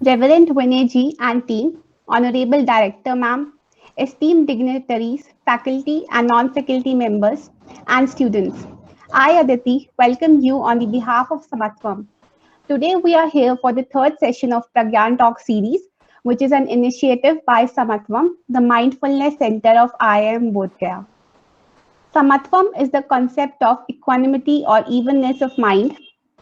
Reverend Vinay ji and team, Honorable Director Ma'am, esteemed dignitaries, faculty and non-faculty members, and students. I, Aditi, welcome you on the behalf of Samatvam. Today we are here for the third session of Pragyan Talk series, which is an initiative by Samatvam, the Mindfulness Center of IIM Bodh Gaya. Samatvam is the concept of equanimity or evenness of mind.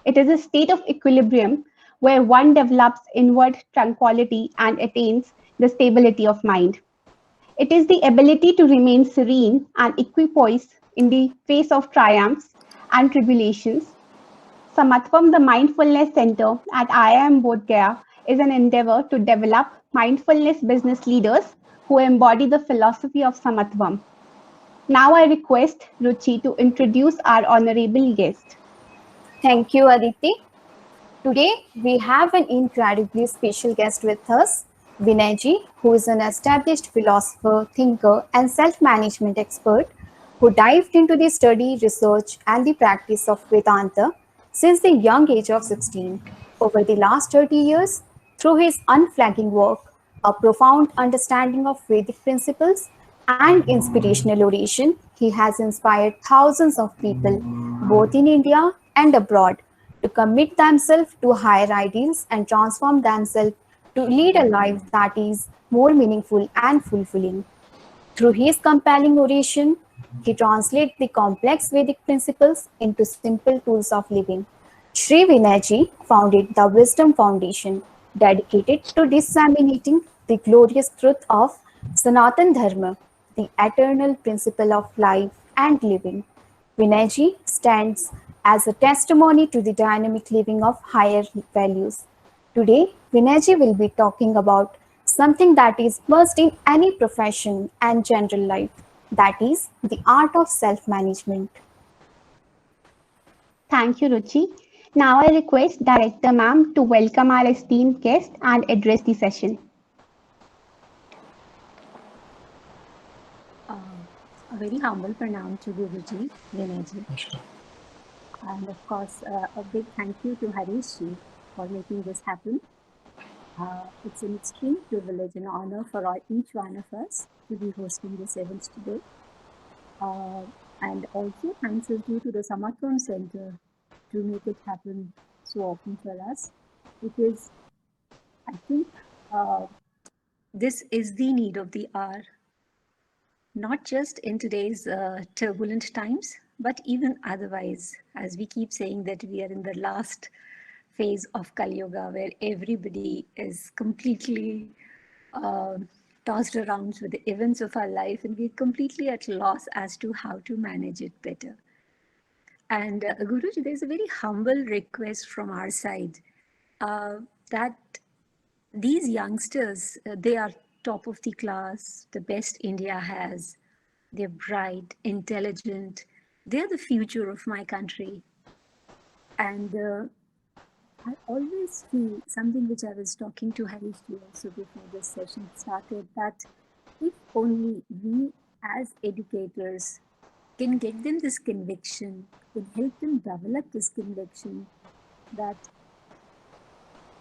It is a state of equilibrium where one develops inward tranquility and attains the stability of mind. It is the ability to remain serene and equipoised in the face of triumphs and tribulations. Samatvam, the Mindfulness Center at IIM Bodh Gaya, is an endeavor to develop mindfulness business leaders who embody the philosophy of Samatvam. Now I request Ruchi to introduce our honorable guest. Thank you, Aditi. Today, we have an incredibly special guest with us, Vinay ji, who is an established philosopher, thinker, and self management expert who dived into the study, research, and the practice of Vedanta since the young age of 16. Over the last 30 years, through his unflagging work, a profound understanding of Vedic principles, and inspirational oration, he has inspired thousands of people, both in India and abroad, to commit themselves to higher ideals and transform themselves to lead a life that is more meaningful and fulfilling. Through his compelling oration, he translates the complex Vedic principles into simple tools of living. Sri Vinayji founded the Wisdom Foundation, dedicated to disseminating the glorious truth of Sanatan Dharma, the eternal principle of life and living. Vinayji stands as a testimony to the dynamic living of higher values. Today, Vinayji will be talking about something that is must in any profession and general life, that is the art of self-management. Thank you, Ruchi. Now I request Director Ma'am to welcome our esteemed guest and address the session. A very humble pranam to Guruji, Vinayji. And of course, a big thank you to Harish ji for making this happen. It's an extreme privilege and honor for each one of us to be hosting this event today. And also thanks is due to the Samatvam Center to make it happen so often for us, because I think this is the need of the hour, not just in today's turbulent times, but even otherwise, as we keep saying that we are in the last phase of Kali Yuga, where everybody is completely tossed around with the events of our life, and we're completely at loss as to how to manage it better. And Guruji, there's a very humble request from our side that these youngsters, they are top of the class, the best India has. They're bright, intelligent. They're the future of my country. And I always feel something which I was talking to Harish also before this session started, that if only we as educators can get them this conviction, can help them develop this conviction that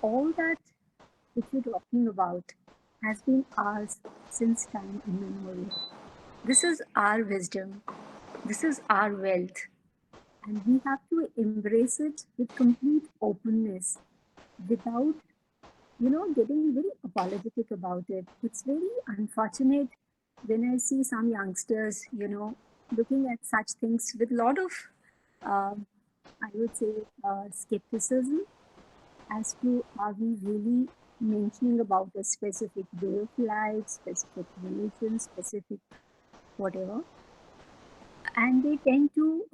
all that which we're talking about has been ours since time immemorial. This is our wisdom. This is our wealth. And we have to embrace it with complete openness without, getting very apologetic about it. It's very unfortunate when I see some youngsters, looking at such things with a lot of, I would say, skepticism as to are we really mentioning about a specific way of life, specific religion, specific whatever. And they tend to,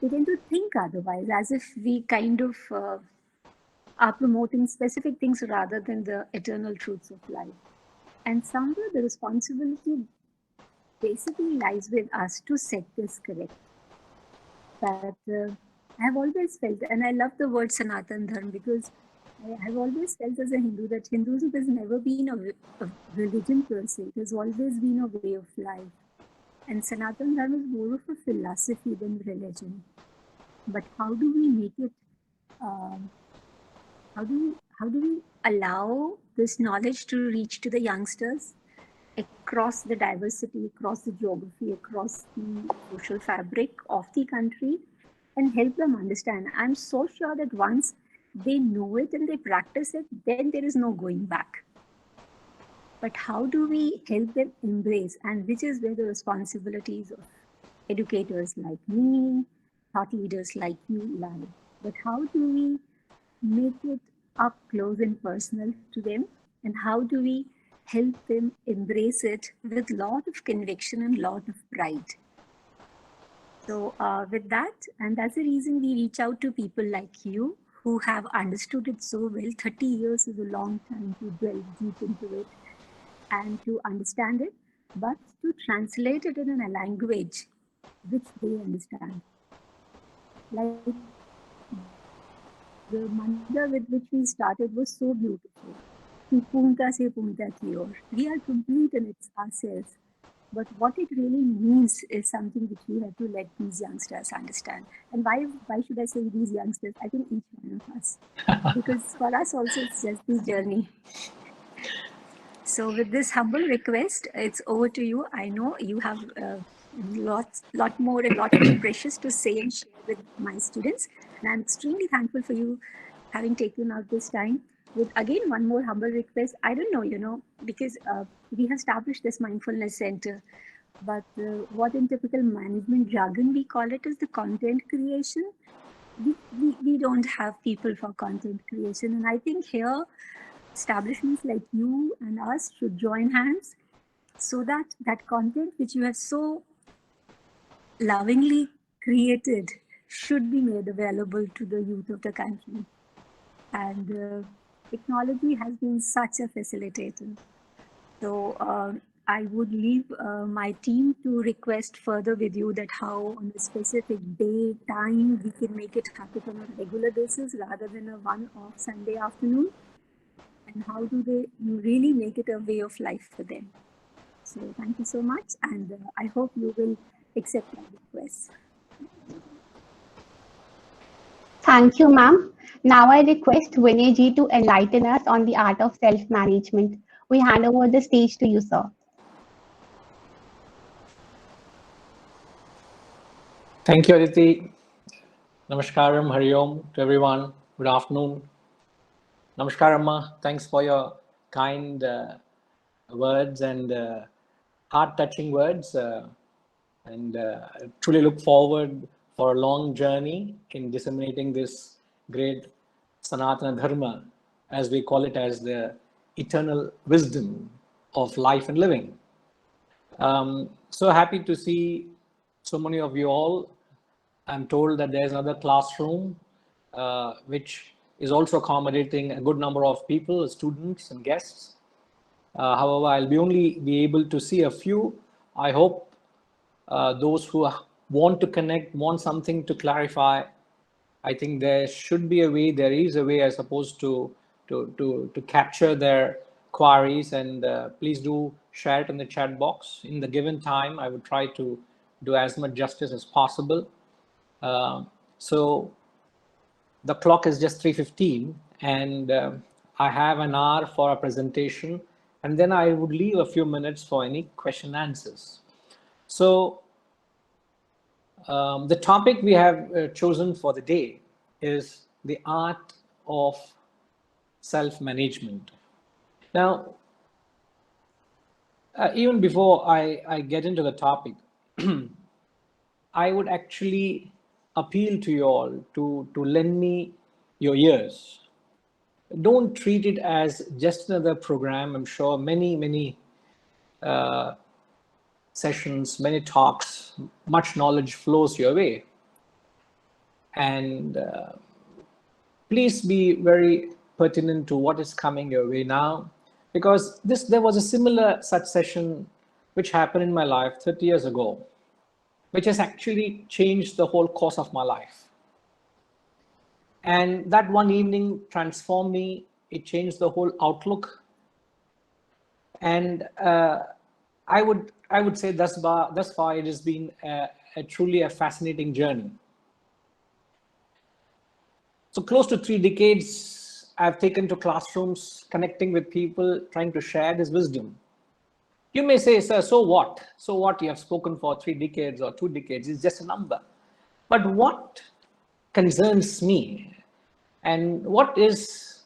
they tend to think otherwise, as if we kind of are promoting specific things rather than the eternal truths of life. And somewhere the responsibility basically lies with us to set this correct. But I've always felt, and I love the word Sanatan Dharma, because I've always felt as a Hindu that Hinduism has never been a religion per se. It has always been a way of life. And Sanatan Dharma is more of a philosophy than religion. But how do we make it how do we allow this knowledge to reach to the youngsters across the diversity, across the geography, across the social fabric of the country, and help them understand? I'm so sure that once they know it and they practice it, then there is no going back. But how do we help them embrace, and which is where the responsibilities of educators like me, thought leaders like you lie. But how do we make it up close and personal to them? And how do we help them embrace it with lot of conviction and lot of pride? So with that, and that's the reason we reach out to people like you who have understood it so well. 30 years is a long time to delve deep into it and to understand it, but to translate it in a language which they understand. Like the mantra with which we started was so beautiful. कि पूर्णता से पूर्णता की ओर. We are complete in ourselves. But what it really means is something which we have to let these youngsters understand. And why should I say these youngsters? I think each one of us. Because for us also it's just the journey. So with this humble request, it's over to you. I know you have lot more and lot more precious to say and share with my students. And I'm extremely thankful for you having taken out this time. With again, one more humble request. I don't know, because we have established this mindfulness center, but what in typical management jargon we call it is the content creation. We don't have people for content creation. And I think here, establishments like you and us should join hands so that that content which you have so lovingly created should be made available to the youth of the country. And technology has been such a facilitator. So I would leave my team to request further with you that how on a specific day, time, we can make it happen on a regular basis rather than a one-off Sunday afternoon. And how do they really make it a way of life for them? So thank you so much, and I hope you will accept my request. Thank you, ma'am. Now I request Vinay ji to enlighten us on the art of self-management. We hand over the stage to you, sir. Thank you, Aditi. Namaskaram, Hari Om to everyone. Good afternoon. Namaskaram, Ma. Thanks for your kind words and heart-touching words. And truly look forward for a long journey in disseminating this great Sanatana Dharma, as we call it, as the eternal wisdom of life and living. So happy to see so many of you all. I'm told that there's another classroom which is also accommodating a good number of people, students and guests. However, I'll only be able to see a few. I hope those who want to connect, want something to clarify, I think there should be a way, there is a way, I suppose, to capture their queries, and please do share it in the chat box. In the given time, I would try to do as much justice as possible. So the clock is just 3:15, and I have an hour for a presentation, and then I would leave a few minutes for any question and answers. So the topic we have chosen for the day is the art of self-management. Now, even before I get into the topic, I would actually appeal to you all to lend me your ears. Don't treat it as just another program. I'm sure many sessions, many talks, much knowledge flows your way. And please be very pertinent to what is coming your way now, because there was a similar such session which happened in my life 30 years ago, which has actually changed the whole course of my life. And that one evening transformed me. It changed the whole outlook. And I would say thus far it has been a truly a fascinating journey. So close to 3 decades I've taken to classrooms, connecting with people, trying to share this wisdom. You may say, sir, so what? So what? You have spoken for 3 decades or 2 decades. It's just a number. But what concerns me and what is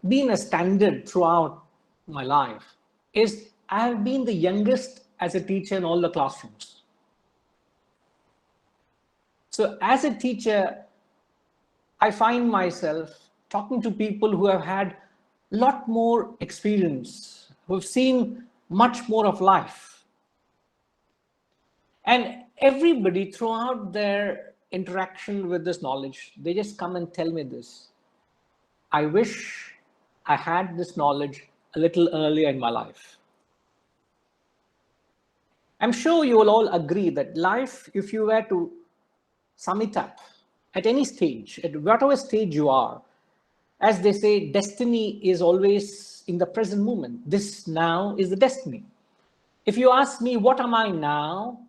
been a standard throughout my life is I have been the youngest as a teacher in all the classrooms. So as a teacher, I find myself talking to people who have had a lot more experience, who have seen much more of life. And everybody throughout their interaction with this knowledge, they just come and tell me this. I wish I had this knowledge a little earlier in my life. I'm sure you will all agree that life, if you were to sum it up at any stage, at whatever stage you are, as they say, destiny is always in the present moment. This now is the destiny. If you ask me, what am I now?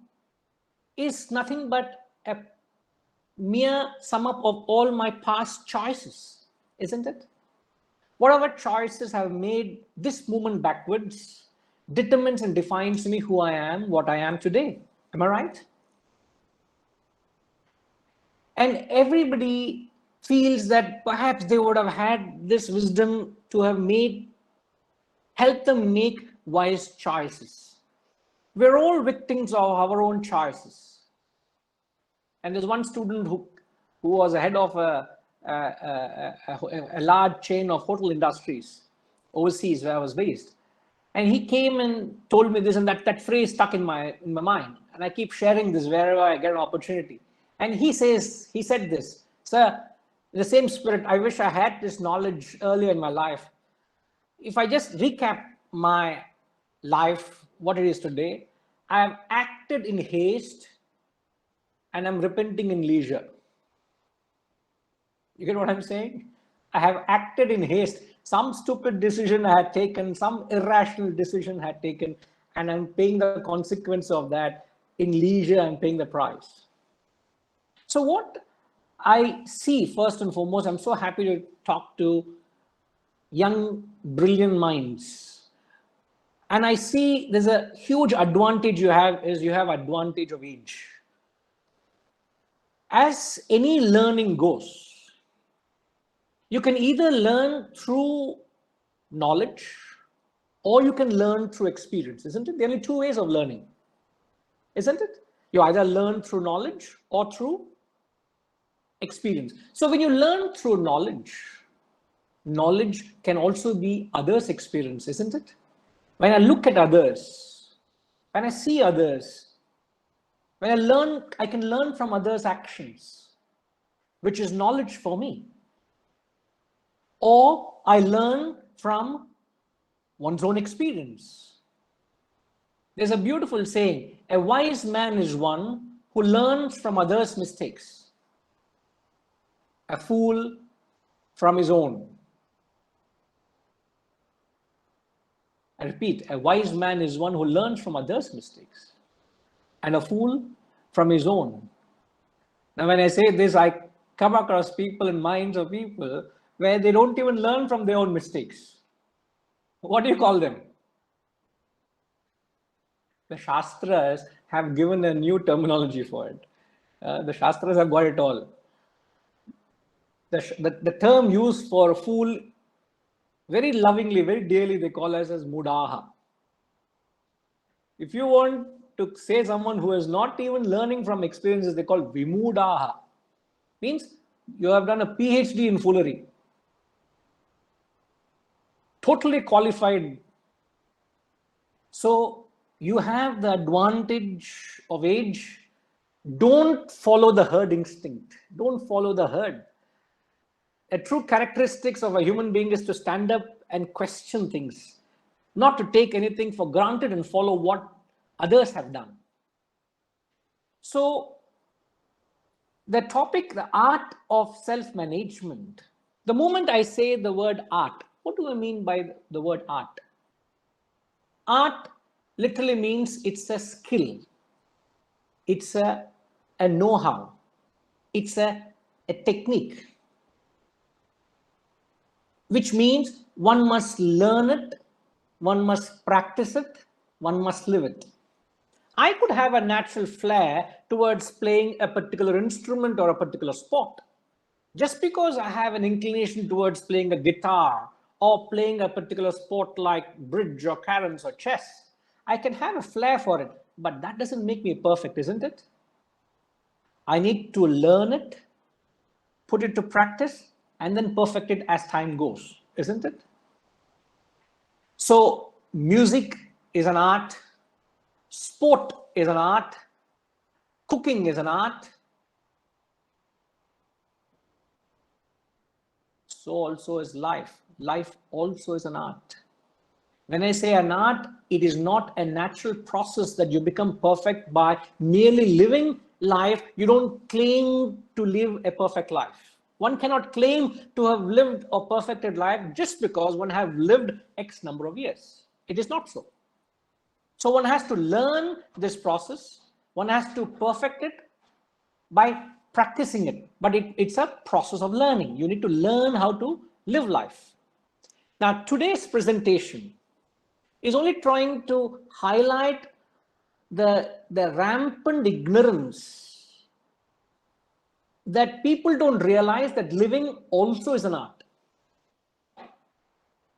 Is nothing but a mere sum up of all my past choices, isn't it? Whatever choices I've made this moment backwards determines and defines me who I am, what I am today. Am I right? And everybody feels that perhaps they would have had this wisdom to have help them make wise choices. We're all victims of our own choices. And there's one student who was a head of a large chain of hotel industries overseas where I was based. And he came and told me this, and that phrase stuck in my mind. And I keep sharing this wherever I get an opportunity. And he said this, sir, in the same spirit, I wish I had this knowledge earlier in my life. If I just recap my life, what it is today, I have acted in haste and I'm repenting in leisure. You get what I'm saying? I have acted in haste. Some stupid decision I had taken, some irrational decision I had taken, and I'm paying the consequence of that in leisure. I'm paying the price. So what I see first and foremost, I'm so happy to talk to young, brilliant minds. And I see there's a huge advantage you have advantage of age. As any learning goes, you can either learn through knowledge or you can learn through experience, isn't it? There are only 2 ways of learning, isn't it? You either learn through knowledge or through experience. So when you learn through knowledge can also be others' experience, isn't it? When I look at others, when I see others, when I learn, I can learn from others' actions, which is knowledge for me. Or I learn from one's own experience. There's a beautiful saying, a wise man is one who learns from others' mistakes, a fool from his own. I repeat, a wise man is one who learns from others' mistakes, and a fool from his own. Now, when I say this, I come across people and minds of people where they don't even learn from their own mistakes. What do you call them? The Shastras have given a new terminology for it. The Shastras have got it all. The term used for a fool, very lovingly, very dearly, they call us as mudaha. If you want to say someone who is not even learning from experiences, they call vimudaha. Means you have done a PhD in foolery. Totally qualified. So you have the advantage of age. Don't follow the herd instinct. Don't follow the herd. A true characteristics of a human being is to stand up and question things, not to take anything for granted and follow what others have done. So the topic, the art of self-management. The moment I say the word art, what do I mean by the word art? Art literally means it's a skill. It's a know-how. It's a technique. which means one must learn it, one must practice it, one must live it. I could have a natural flair towards playing a particular instrument or a particular sport. Just because I have an inclination towards playing a guitar or playing a particular sport like bridge or caroms or chess, I can have a flair for it, but that doesn't make me perfect, isn't it? I need to learn it, put it to practice, and then perfect it as time goes, isn't it? So, music is an art, sport is an art, cooking is an art. So also is life. Life also is an art. When I say an art, it is not a natural process that you become perfect by merely living life. You don't claim to live a perfect life. One cannot claim to have lived a perfected life just because one have lived X number of years. It is not so. So one has to learn this process. One has to perfect it by practicing it. But it's a process of learning. You need to learn how to live life. Now, today's presentation is only trying to highlight the rampant ignorance that people don't realize that living also is an art.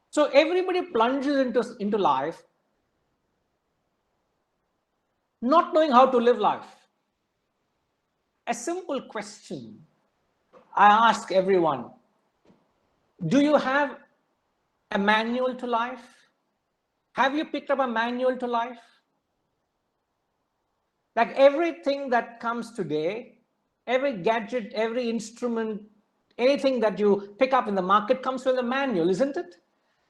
So everybody plunges into life not knowing how to live life. A simple question I ask everyone: do you have a manual to life? Have you picked up a manual to life? Like everything that comes today, every gadget, every instrument, anything that you pick up in the market comes with a manual, isn't it?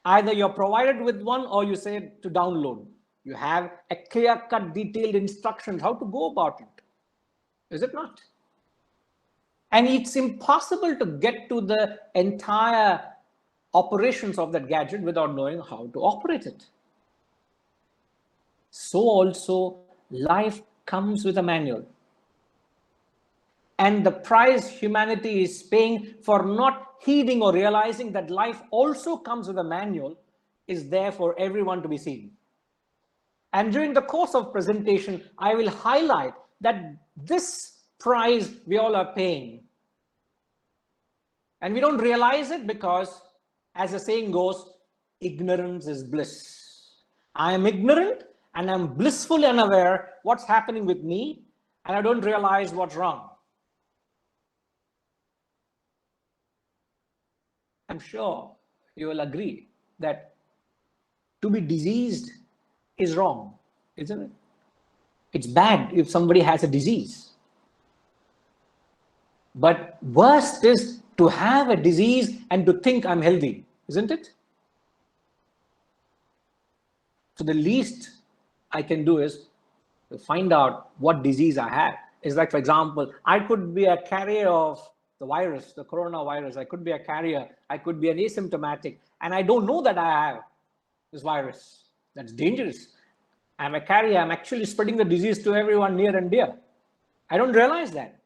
Either you're provided with one or you say to download. You have a clear-cut, detailed instructions how to go about it. Is it not? And it's impossible to get to the entire operations of that gadget without knowing how to operate it. So also life comes with a manual. And the price humanity is paying for not heeding or realizing that life also comes with a manual is there for everyone to be seen. And during the course of presentation, I will highlight that this price we all are paying. And we don't realize it because, as the saying goes, ignorance is bliss. I am ignorant and I'm blissfully unaware what's happening with me, and I don't realize what's wrong. I'm sure you will agree that to be diseased is wrong, isn't it? It's bad if somebody has a disease. But worst is to have a disease and to think I'm healthy, isn't it? So the least I can do is to find out what disease I have. It's like, for example, I could be a carrier of the virus, the coronavirus. I could be a carrier. I could be an asymptomatic. And I don't know that I have this virus. That's dangerous. I'm a carrier. I'm actually spreading the disease to everyone near and dear. I don't realize that.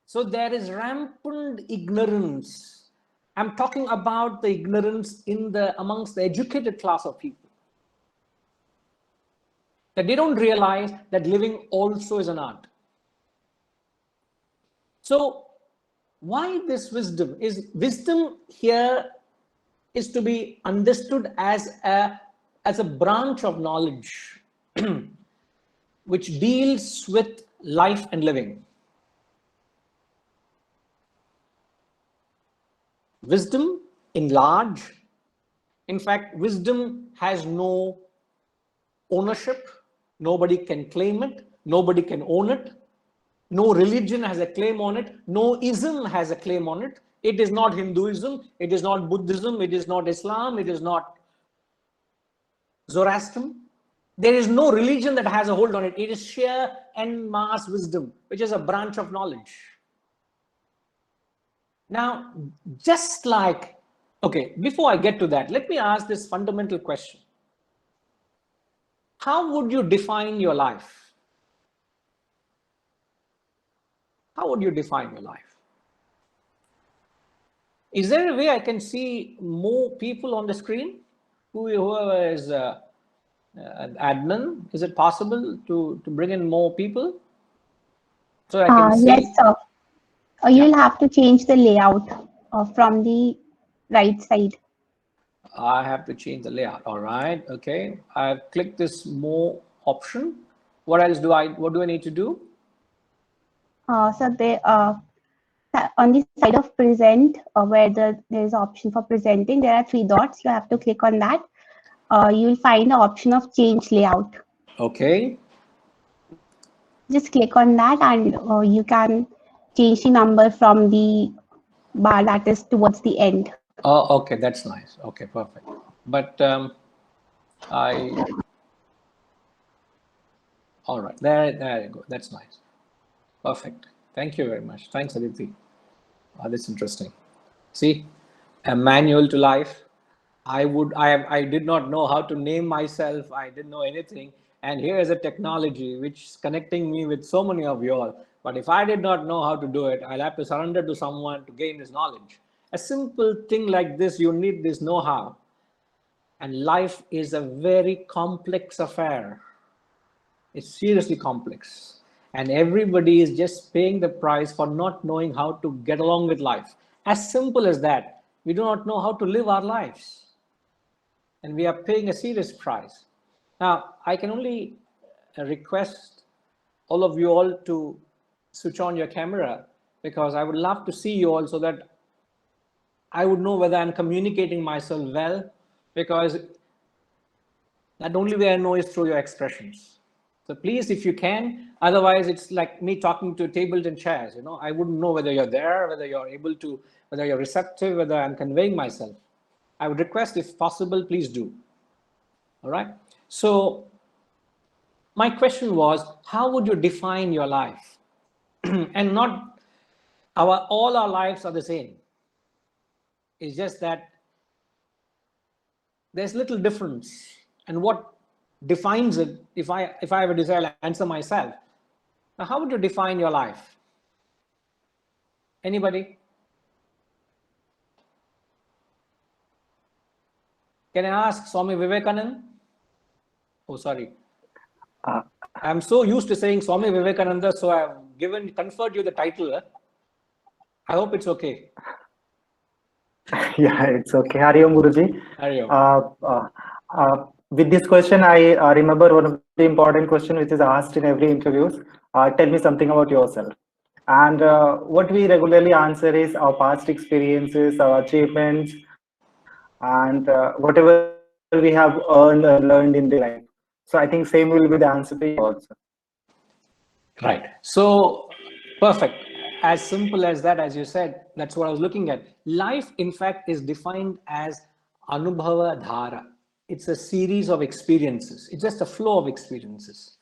So there is rampant ignorance. I'm talking about the ignorance amongst the educated class of people. That they don't realize that living also is an art. So why this wisdom? Wisdom here is to be understood as a branch of knowledge which deals with life and living. Wisdom in large, in fact, wisdom has no ownership. Nobody can claim it. Nobody can own it. No religion has a claim on it. No ism has a claim on it. It is not Hinduism. It is not Buddhism. It is not Islam. It is not Zoroastrian. There is no religion that has a hold on it. It is sheer en masse wisdom, which is a branch of knowledge. Now, just like, okay, before I get to that, let me ask this fundamental question. How would you define your life? How would you define your life? Is there a way I can see more people on the screen? Whoever is an admin, is it possible to bring in more people so I can Yes, see? sir. Yeah, You'll have to change the layout from the right side. I have to change the layout. All right. Okay. I've clicked this more option. What else what do I need to do? So on the side of present, where there is option for presenting, there are three dots. You have to click on that. You'll find the option of change layout. Okay. Just click on that, and you can change the number from the bar that is towards the end. Oh, okay. That's nice. Okay, perfect. But I, all right. There you go. That's nice. Perfect. Thank you very much. Thanks, Aditi. That's interesting. See, a manual to life. I did not know how to name myself. I didn't know anything. And here is a technology which is connecting me with so many of you all. But if I did not know how to do it, I'll have to surrender to someone to gain this knowledge. A simple thing like this, you need this know-how. And life is a very complex affair. It's seriously complex. And everybody is just paying the price for not knowing how to get along with life. As simple as that. We do not know how to live our lives. And we are paying a serious price. Now, I can only request all of you all to switch on your camera, because I would love to see you all so that I would know whether I'm communicating myself well, because that only way I know is through your expressions. So please, if you can, otherwise it's like me talking to tables and chairs. I wouldn't know whether you're there, whether you're able to, whether you're receptive, whether I'm conveying myself. I would request, if possible, please do. All right. So my question was, how would you define your life? And not all our lives are the same. It's just that there's little difference. And what defines it, if I have a desire to answer myself, now how would you define your life? Anybody? Can I ask Swami Vivekananda? Oh, sorry. I'm so used to saying Swami Vivekananda, so I've conferred you the title. I hope it's okay. Yeah, it's okay. Hari Om Guruji. Hari Om. With this question, I remember one of the important questions which is asked in every interviews. Tell me something about yourself. And what we regularly answer is our past experiences, our achievements, and whatever we have earned or learned in the life. So I think same will be the answer to you also. Right. So, perfect. As simple as that, as you said, that's what I was looking at. Life, in fact, is defined as Anubhava Dhara. It's a series of experiences. It's just a flow of experiences.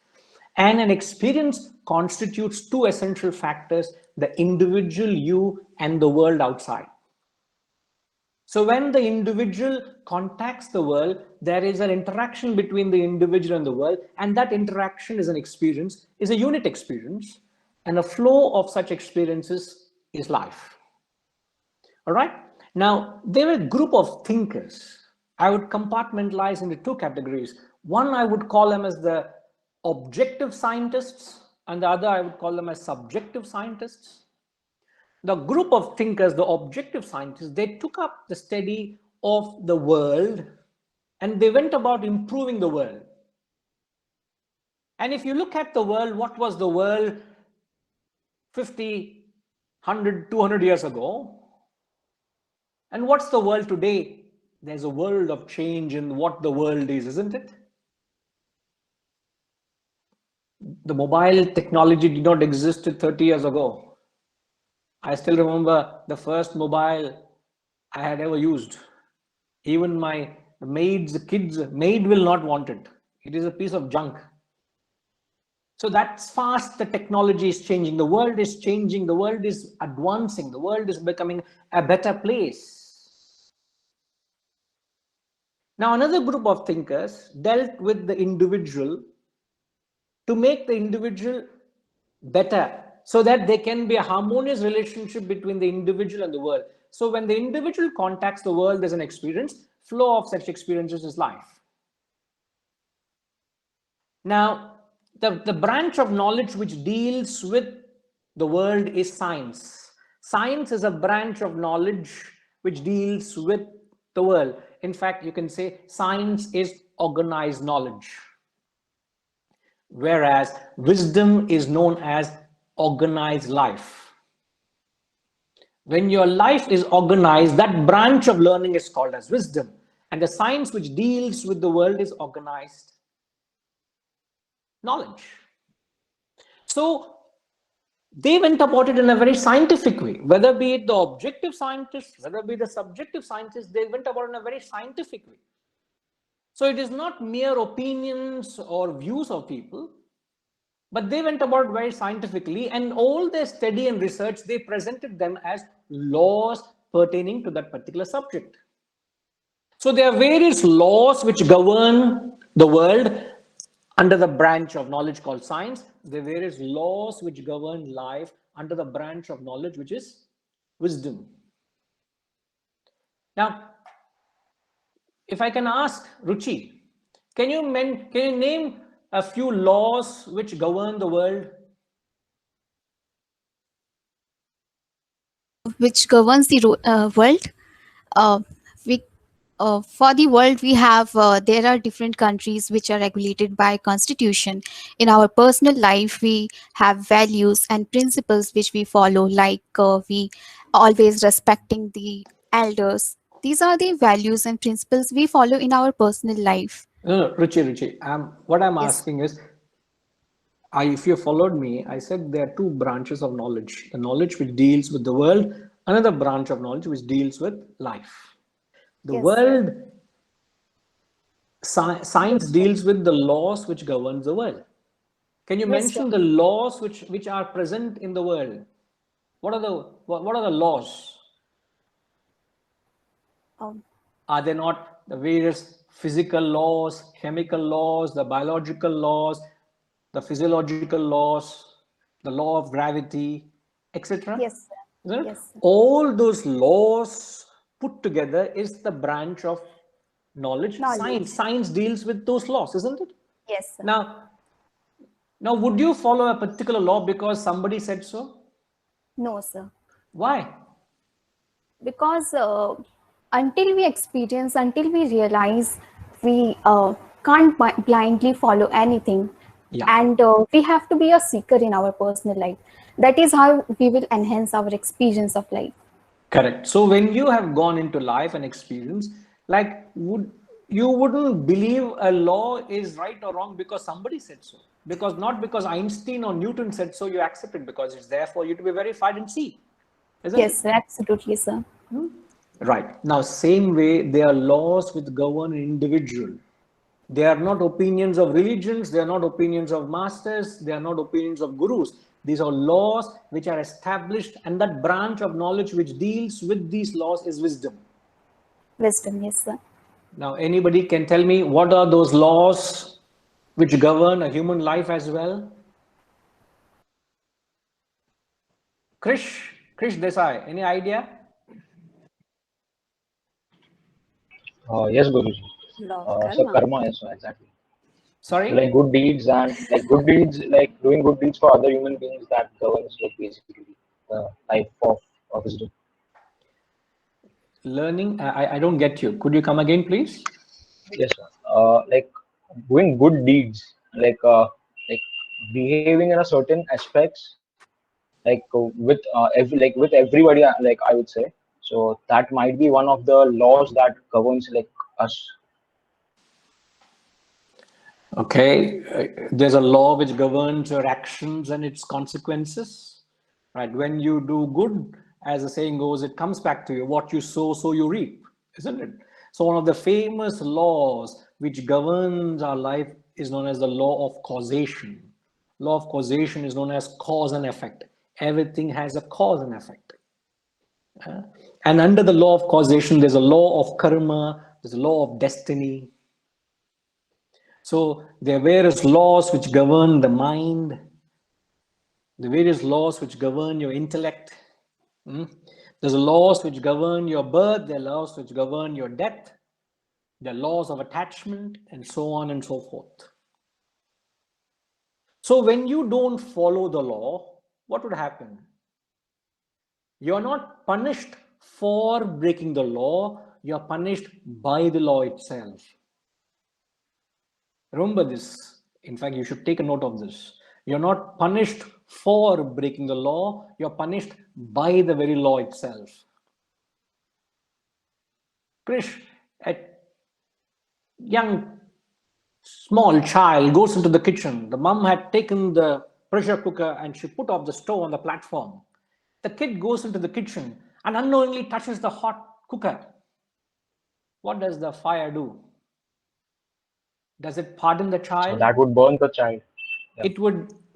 And an experience constitutes two essential factors: the individual you and the world outside. So when the individual contacts the world, there is an interaction between the individual and the world, and that interaction is an experience, is a unit experience, and a flow of such experiences is life. All right. Now, there are a group of thinkers. I would compartmentalize into two categories. One, I would call them as the objective scientists, and the other, I would call them as subjective scientists. The group of thinkers, the objective scientists, they took up the study of the world and they went about improving the world. And if you look at the world, what was the world 50, 100, 200 years ago? And what's the world today? There's a world of change in what the world is, isn't it? The mobile technology did not exist 30 years ago. I still remember the first mobile I had ever used. Even my maid will not want it. It is a piece of junk. So that's fast the technology is changing. The world is changing. The world is advancing. The world is becoming a better place. Now, another group of thinkers dealt with the individual to make the individual better so that there can be a harmonious relationship between the individual and the world. So when the individual contacts the world as an experience, flow of such experiences is life. Now, the branch of knowledge which deals with the world is science. Science is a branch of knowledge which deals with the world. In fact, you can say science is organized knowledge, whereas wisdom is known as organized life. When your life is organized, that branch of learning is called as wisdom. And the science which deals with the world is organized knowledge. So they went about it in a very scientific way, whether be it the objective scientists, whether be the subjective scientists, they went about it in a very scientific way. So it is not mere opinions or views of people, but they went about it very scientifically, and all their study and research, they presented them as laws pertaining to that particular subject. So there are various laws which govern the world under the branch of knowledge called science. There are various laws which govern life under the branch of knowledge which is wisdom. Now, if I can ask Ruchi, can you name a few laws which govern the world? Which governs the world. Uh, we For the world, we have there are different countries which are regulated by constitution. In our personal life, we have values and principles which we follow, like we always respecting the elders. These are the values and principles we follow in our personal life. No, Ruchi. What I'm Yes. asking is, if you followed me, I said there are two branches of knowledge: the knowledge which deals with the world, another branch of knowledge which deals with life. The Yes. world, science deals with the laws which governs the world. Can you Wisdom. mention the laws which are present in the world? What are the laws? Um, Are they not the various physical laws, chemical laws, the biological laws, the physiological laws, the law of gravity, etc.? yes. Sir. Isn't it? Yes. Sir. All those laws put together is the branch of knowledge. Science. Knowledge. Science deals with those laws, isn't it? Yes. Sir. Now, now, would you follow a particular law because somebody said so? No, sir. Why? Because until we experience, until we realize, we can't blindly follow anything. Yeah. And we have to be a seeker in our personal life. That is how we will enhance our experience of life. Correct. So when you have gone into life and experience, like you wouldn't believe a law is right or wrong because somebody said so. Because not because Einstein or Newton said so, you accept it because it's there for you to be verified and see. Isn't it? Yes, sir, absolutely, sir. Right. Now, same way, there are laws which govern an individual. They are not opinions of religions, they are not opinions of masters, they are not opinions of gurus. These are laws which are established, and that branch of knowledge which deals with these laws is wisdom. Wisdom, yes, sir. Now, anybody can tell me what are those laws which govern a human life as well? Krish Desai, any idea? Yes, Guruji. Law of So karma. karma, yes, exactly. So Sorry? like good deeds and like good deeds, like doing good deeds for other human beings, that governs like basically the life of wisdom. Learning? I don't get you. Could you come again, please? Yes, sir. Like doing good deeds, like behaving in a certain aspects, like with everybody, like I would say. So that might be one of the laws that governs like us. Okay, there's a law which governs your actions and its consequences, right? When you do good, as the saying goes, it comes back to you. What you sow, so you reap, isn't it? So one of the famous laws which governs our life is known as the law of causation. Law of causation is known as cause and effect. Everything has a cause and effect. And under the law of causation, there's a law of karma, there's a law of destiny. So there are various laws which govern the mind, the various laws which govern your intellect. There's laws which govern your birth, there are laws which govern your death, there are laws of attachment, and so on and so forth. So when you don't follow the law, what would happen? You're not punished for breaking the law, you're punished by the law itself. Remember this. In fact, you should take a note of this. You're not punished for breaking the law, you're punished by the very law itself. Krish, a young small child goes into the kitchen. The mom had taken the pressure cooker and she put off the stove on the platform. The kid goes into the kitchen and unknowingly touches the hot cooker. What does the fire do? Does it pardon the So child? that would burn the child. Yeah.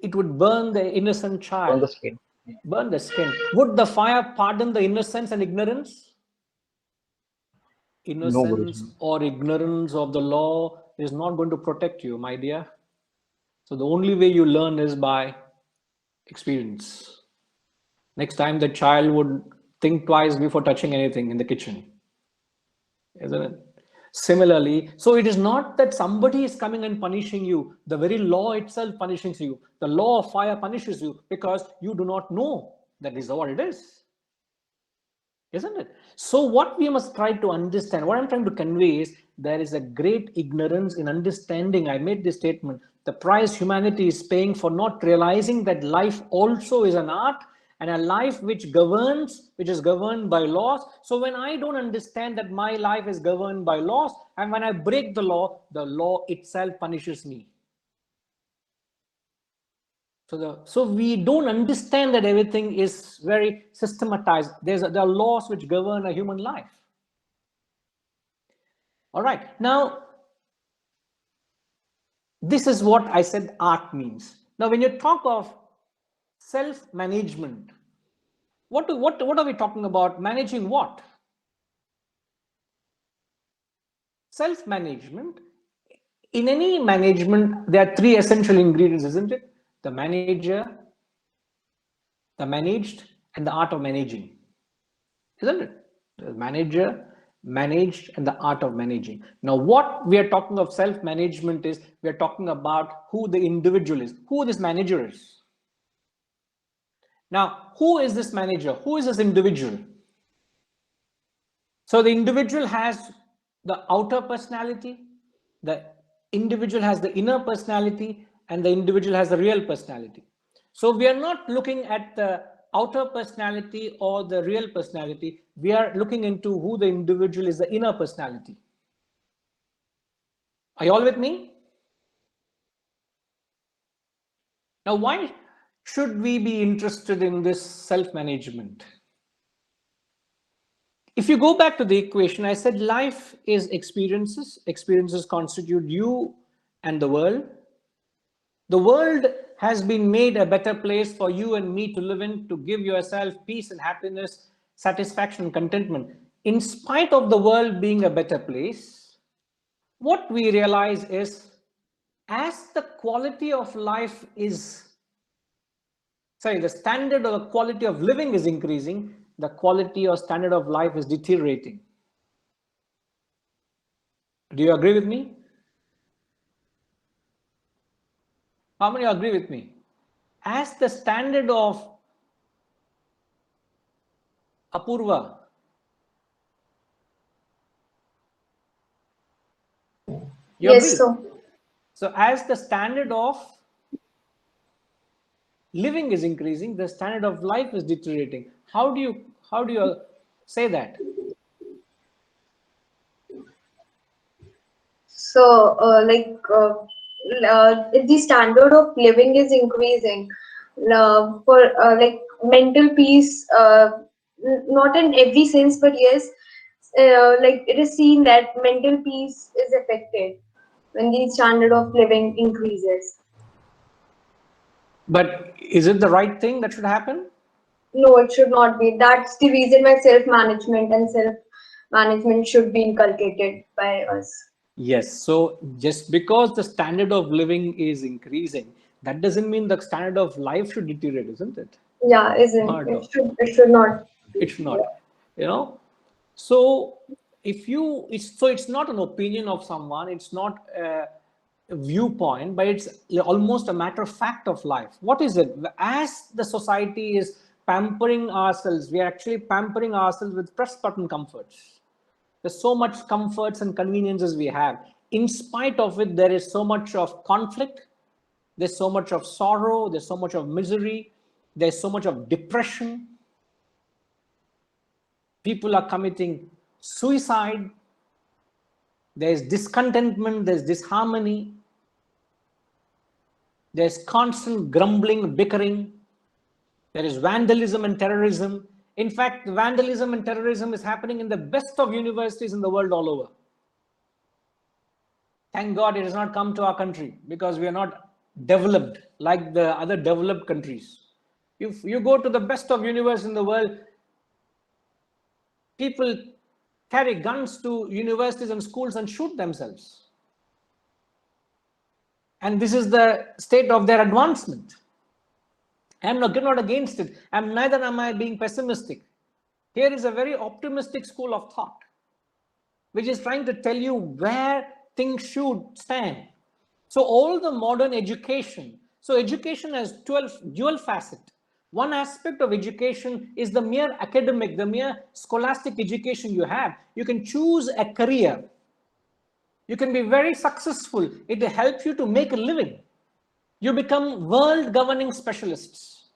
It would burn the innocent Burn the child, skin. Yeah. burn the skin. Would the fire pardon the innocence and ignorance? No, Innocence Guruji. or ignorance of the law is not going to protect you, my dear. So the only way you learn is by experience. Next time the child would think twice before touching anything in the kitchen, isn't it? Similarly, so it is not that somebody is coming and punishing you. The very law itself punishes you. The law of fire punishes you because you do not know that is what it is. Isn't it? So what we must try to understand, what I'm trying to convey is there is a great ignorance in understanding. I made this statement, the price humanity is paying for not realizing that life also is an art and a life which governs, which is governed by laws. So when I don't understand that my life is governed by laws, and when I break the law itself punishes me. So we don't understand that everything is very systematized. There are laws which govern a human life. All right. Now, this is what I said art means. Now, when you talk of self-management, what are we talking about? Managing what? Self-management. In any management, there are three essential ingredients, isn't it? The manager, the managed, and the art of managing. Isn't it? The manager, managed, and the art of managing. Now, what we are talking of self-management is we are talking about who the individual is, who this manager is. Now, who is this manager? Who is this individual? So the individual has the outer personality, the individual has the inner personality, and the individual has the real personality. So we are not looking at the outer personality or the real personality. We are looking into who the individual is, the inner personality. Are you all with me? Now, why should we be interested in this self-management? If you go back to the equation, I said life is experiences. Experiences constitute you and the world. The world has been made a better place for you and me to live in, to give yourself peace and happiness, satisfaction and contentment. In spite of the world being a better place, what we realize is as the quality of life is, the standard or the quality of living is increasing, the quality or standard of life is deteriorating. Do you agree with me? How many agree with me? As the standard of Apurva, you Yes, agree? so So as the standard of living is increasing, the standard of life is deteriorating. How do you say that? so if the standard of living is increasing for like mental peace, not in every sense, but yes, like it is seen that mental peace is affected when the standard of living increases. But is it the right thing that should happen? No, it should not be. That's the reason why self-management and self-management should be inculcated by us. Yes. So just because the standard of living is increasing, that doesn't mean the standard of life should deteriorate, isn't it? Yeah, isn't Not at it? all. Should not. It's not, you know. So it's not an opinion of someone, it's not a viewpoint, but it's almost a matter of fact of life. What is it? As the society is pampering ourselves, we are actually pampering ourselves with press button comforts. There's so much comforts and conveniences we have. In spite of it, there is so much of conflict, there's so much of sorrow, there's so much of misery, there's so much of depression. People are committing suicide. There's discontentment, there's disharmony, there's constant grumbling, bickering, there is vandalism and terrorism. In fact, vandalism and terrorism is happening in the best of universities in the world all over. Thank God it has not come to our country, because we are not developed like the other developed countries. If you go to the best of universities in the world, people carry guns to universities and schools and shoot themselves. And this is the state of their advancement. I'm not against it. Neither am I being pessimistic. Here is a very optimistic school of thought, which is trying to tell you where things should stand. So all the modern education, so education has 12 dual facet. One aspect of education is the mere academic, the mere scholastic education you have. You can choose a career. You can be very successful. It helps you to make a living. You become world governing specialists.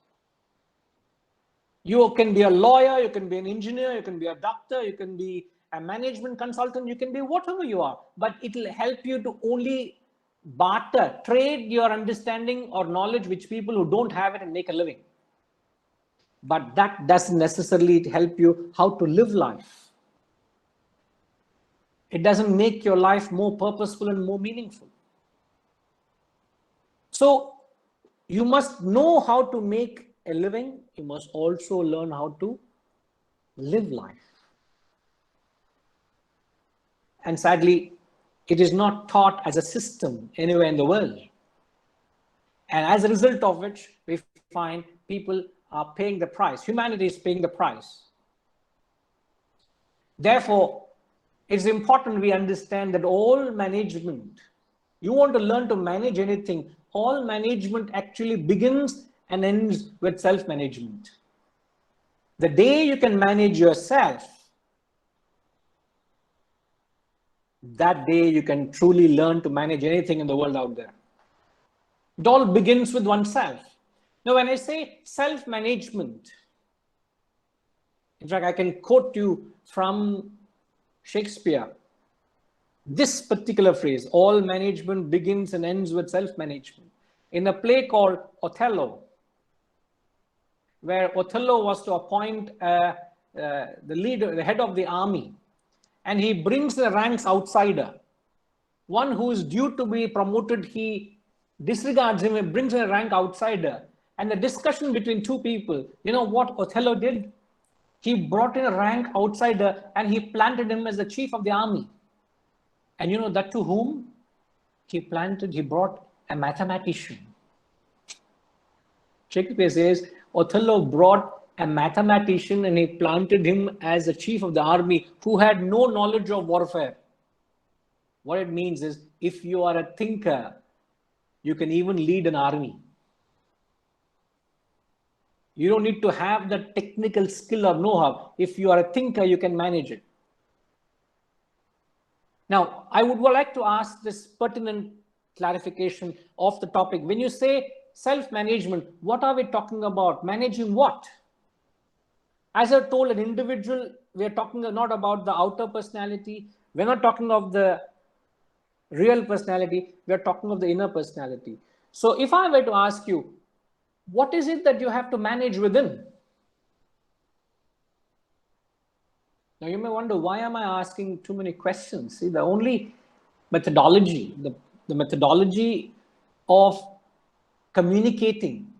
You can be a lawyer, you can be an engineer, you can be a doctor, you can be a management consultant, you can be whatever you are, but it will help you to only barter, trade your understanding or knowledge with people who don't have it and make a living. But that doesn't necessarily help you how to live life. It doesn't make your life more purposeful and more meaningful. So you must know how to make a living. You must also learn how to live life. And sadly, it is not taught as a system anywhere in the world. And as a result of which, we find people are paying the price. Humanity is paying the price. Therefore, it's important we understand that all management, you want to learn to manage anything, all management actually begins and ends with self-management. The day you can manage yourself, that day you can truly learn to manage anything in the world out there. It all begins with oneself. Now, when I say self-management, in fact, I can quote you from Shakespeare. This particular phrase, all management begins and ends with self-management. In a play called Othello, where Othello was to appoint the leader, the head of the army, and he brings the ranks outsider. One who is due to be promoted, he disregards him and brings a rank outsider. And the discussion between two people, you know what Othello did? He brought in a rank outsider and he planted him as the chief of the army. And you know that to whom? He brought a mathematician. Shakespeare says Othello brought a mathematician and he planted him as the chief of the army who had no knowledge of warfare. What it means is, if you are a thinker, you can even lead an army. You don't need to have the technical skill or know-how. If you are a thinker, you can manage it. Now, I would like to ask this pertinent clarification of the topic. When you say self-management, what are we talking about? Managing what? As I told, an individual, we are talking not about the outer personality. We're not talking of the real personality. We're talking of the inner personality. So if I were to ask you, what is it that you have to manage within? Now you may wonder, why am I asking too many questions? See, the only methodology, the methodology of communicating,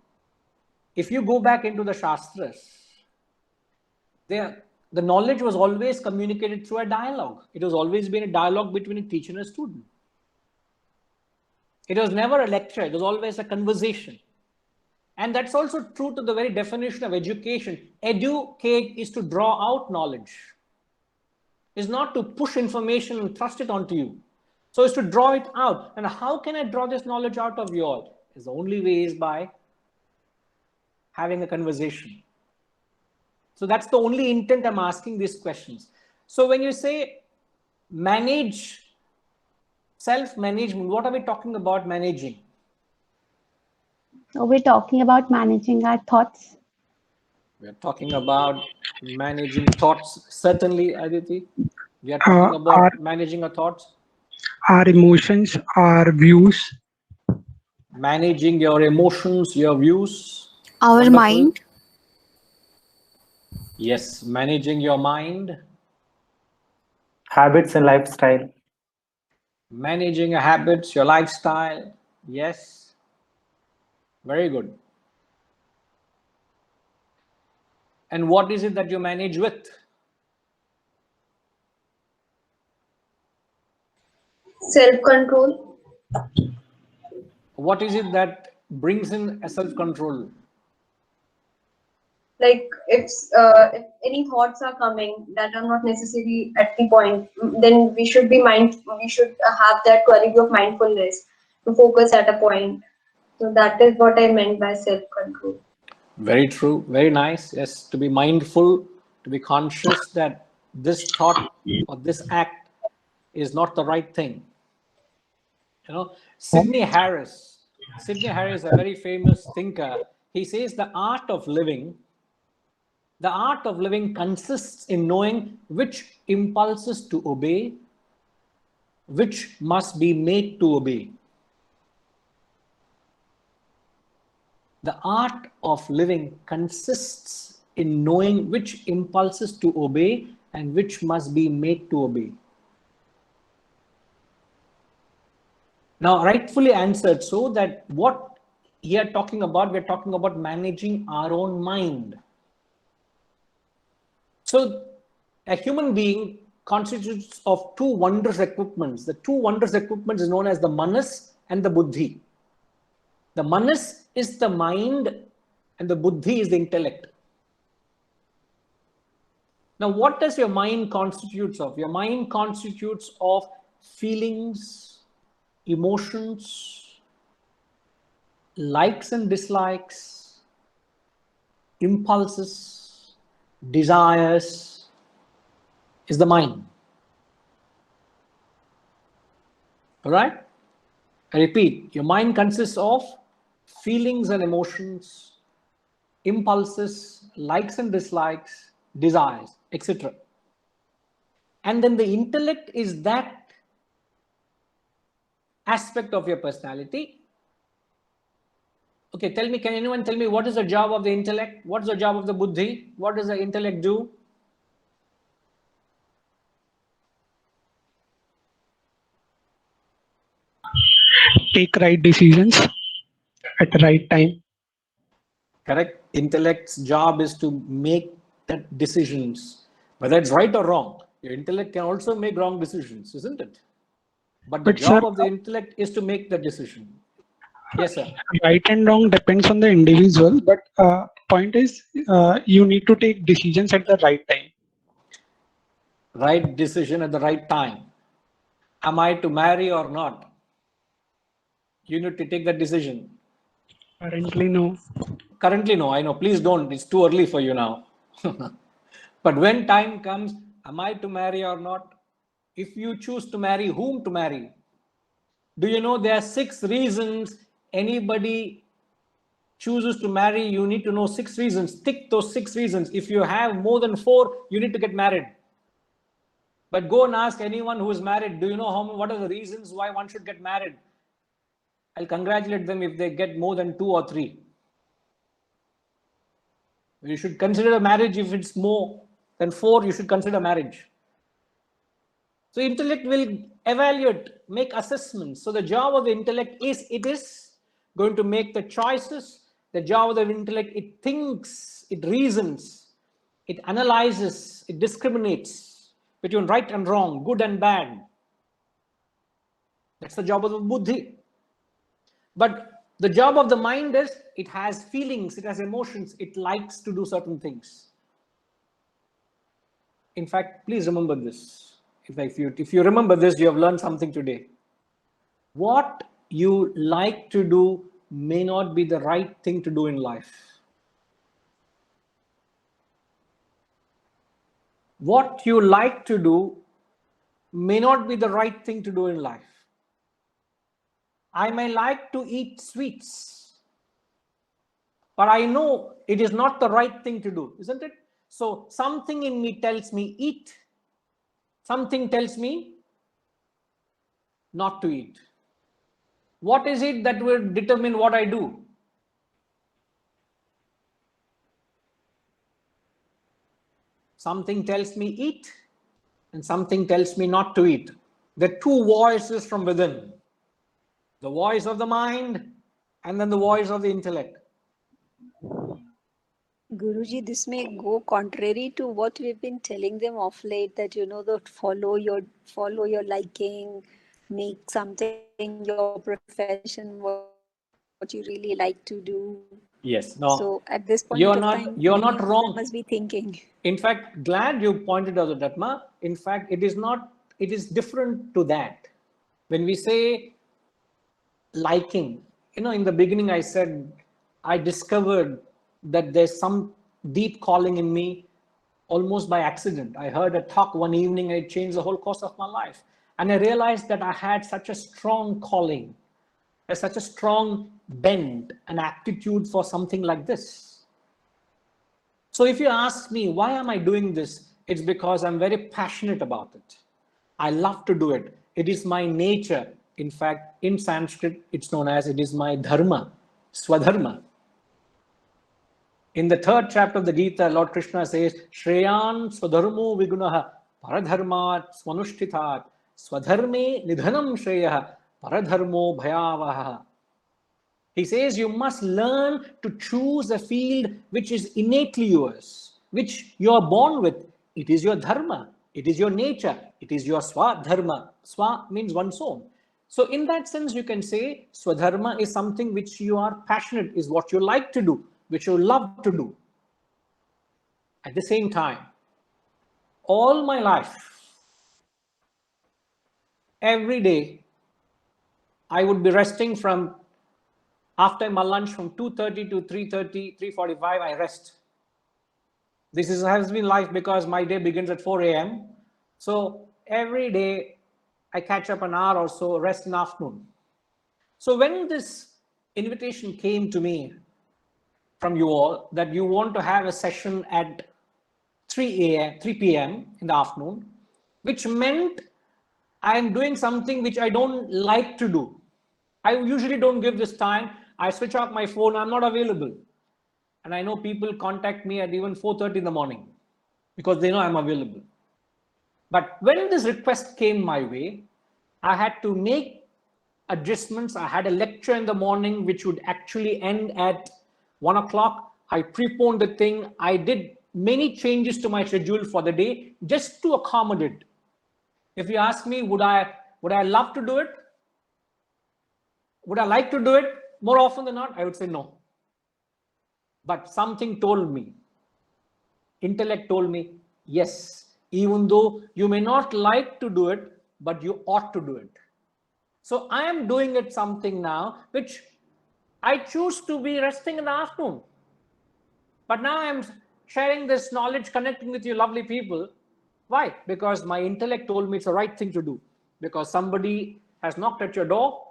if you go back into the Shastras, the knowledge was always communicated through a dialogue. It has always been a dialogue between a teacher and a student. It was never a lecture. It was always a conversation. And that's also true to the very definition of education. Educate is to draw out knowledge, is not to push information and thrust it onto you. So it's to draw it out. And how can I draw this knowledge out of you all? Is the only way is by having a conversation. So that's the only intent I'm asking these questions. So when you say manage, self-management, what are we talking about managing? So we're talking about managing our thoughts. We're talking about managing thoughts. Certainly, Aditi, we are uh, talking our about managing our thoughts. our emotions, our views, Managing your emotions, your views. Our Wonderful. mind. Yes, managing your mind, Habits and lifestyle. managing your habits, your lifestyle. Yes, very good. And what is it that you manage with? Self-control. What is it that brings in a self-control? Like if any thoughts are coming that are not necessarily at the point, then we should be we should have that quality of mindfulness to focus at a point. So that is what I meant by self-control. Very true. Very nice. Yes, to be mindful, to be conscious that this thought or this act is not the right thing. You know, Sydney Harris, a very famous thinker, he says the art of living consists in knowing which impulses to obey, which must be made to obey. The art of living consists in knowing which impulses to obey and which must be made to obey. Now, rightfully answered, so that what we're talking about managing our own mind. So, a human being constitutes of two wondrous equipments. The two wondrous equipments is known as the manas and the buddhi. The manas is the mind and the buddhi is the intellect. Now, what does your mind constitutes of? Your mind constitutes of feelings, emotions, likes and dislikes, impulses, desires, is the mind. All right? I repeat, your mind consists of feelings and emotions, impulses, likes and dislikes, desires, etc. And then the intellect is that aspect of your personality. Okay, tell me, can anyone tell me what is the job of the intellect? What is the job of the buddhi? What does the intellect do? take right decisions at the right time. Correct. Intellect's job is to make that decisions, whether it's right or wrong. Your intellect can also make wrong decisions, isn't it? But the But sir, job of the intellect is to make the decision. Yes, sir. right and wrong depends on the individual. But point is, you need to take decisions at the right time. Right decision at the right time. Am I to marry or not? You need to take that decision. Currently, no. Currently, no, I know. Please don't. It's too early for you now. But when time comes, am I to marry or not? If you choose to marry, whom to marry? Do you know there are 6 reasons anybody chooses to marry? You need to know 6 reasons. Tick those 6 reasons. If you have more than 4, you need to get married. But go and ask anyone who is married, do you know what are the reasons why one should get married? I'll congratulate them if they get more than 2 or 3. You should consider a marriage if it's more than 4, you should consider marriage. So intellect will evaluate, make assessments. So the job of the intellect is, it is going to make the choices. The job of the intellect, it thinks, it reasons, it analyzes, it discriminates between right and wrong, good and bad. That's the job of the buddhi. But The job of the mind is it has feelings, it has emotions, it likes to do certain things. In fact, please remember this. If you remember this, you have learned something today. What you like to do may not be the right thing to do in life. What you like to do may not be the right thing to do in life. I may like to eat sweets, but I know it is not the right thing to do, isn't it? So something in me tells me eat, something tells me not to eat. What is it that will determine what I do? Something tells me eat and something tells me not to eat. The two voices from within, the voice of the mind and then the voice of the intellect. Guruji, this may go contrary to what we've been telling them of late, that that follow your liking, make something your profession, what you really like to do. Yes, So no, at this point of time, you're many not of them you're must not be wrong. thinking. In fact, glad you pointed out the Dharma. In fact, it is not, it is different to that. When we say liking, in the beginning I said I discovered that there's some deep calling in me almost by accident. I heard a talk one evening and it changed the whole course of my life. And I realized that I had such a strong calling, such a strong bent, an aptitude for something like this. So if you ask me, why am I doing this? It's because I'm very passionate about it. I love to do it. It is my nature. In fact, in Sanskrit, it's known as it is my dharma, swadharma. In the third chapter of the Gita, Lord Krishna says, Shreyan swadharmo vigunaha paradharmat swanushtithat swadharme nidhanam shreyah paradharmo bhayavaha. He says you must learn to choose a field which is innately yours, which you are born with. It is your dharma, it is your nature, it is your swadharma. Swa means one's own. So, in that sense, you can say swadharma is something which you are passionate, is what you like to do, which you love to do. At the same time, all my life, every day, I would be resting from after my lunch from 2:30 to 3:30, 3:45, I rest. Has been life because my day begins at 4 a.m. So every day I catch up an hour or so, rest in the afternoon. So when this invitation came to me from you all that you want to have a session at 3 p.m. in the afternoon, which meant I'm doing something which I don't like to do. I usually don't give this time. I switch off my phone. I'm not available. And I know people contact me at even 4:30 in the morning because they know I'm available. But when this request came my way, I had to make adjustments. I had a lecture in the morning which would actually end at 1 o'clock. I preponed the thing. I did many changes to my schedule for the day just to accommodate. If you ask me, would I love to do it? Would I like to do it? More often than not, I would say no. But something told me, intellect told me, yes, even though you may not like to do it, but you ought to do it. So I am doing it something now, which I choose to be resting in the afternoon. But now I'm sharing this knowledge, connecting with you lovely people. Why? Because my intellect told me it's the right thing to do. Because somebody has knocked at your door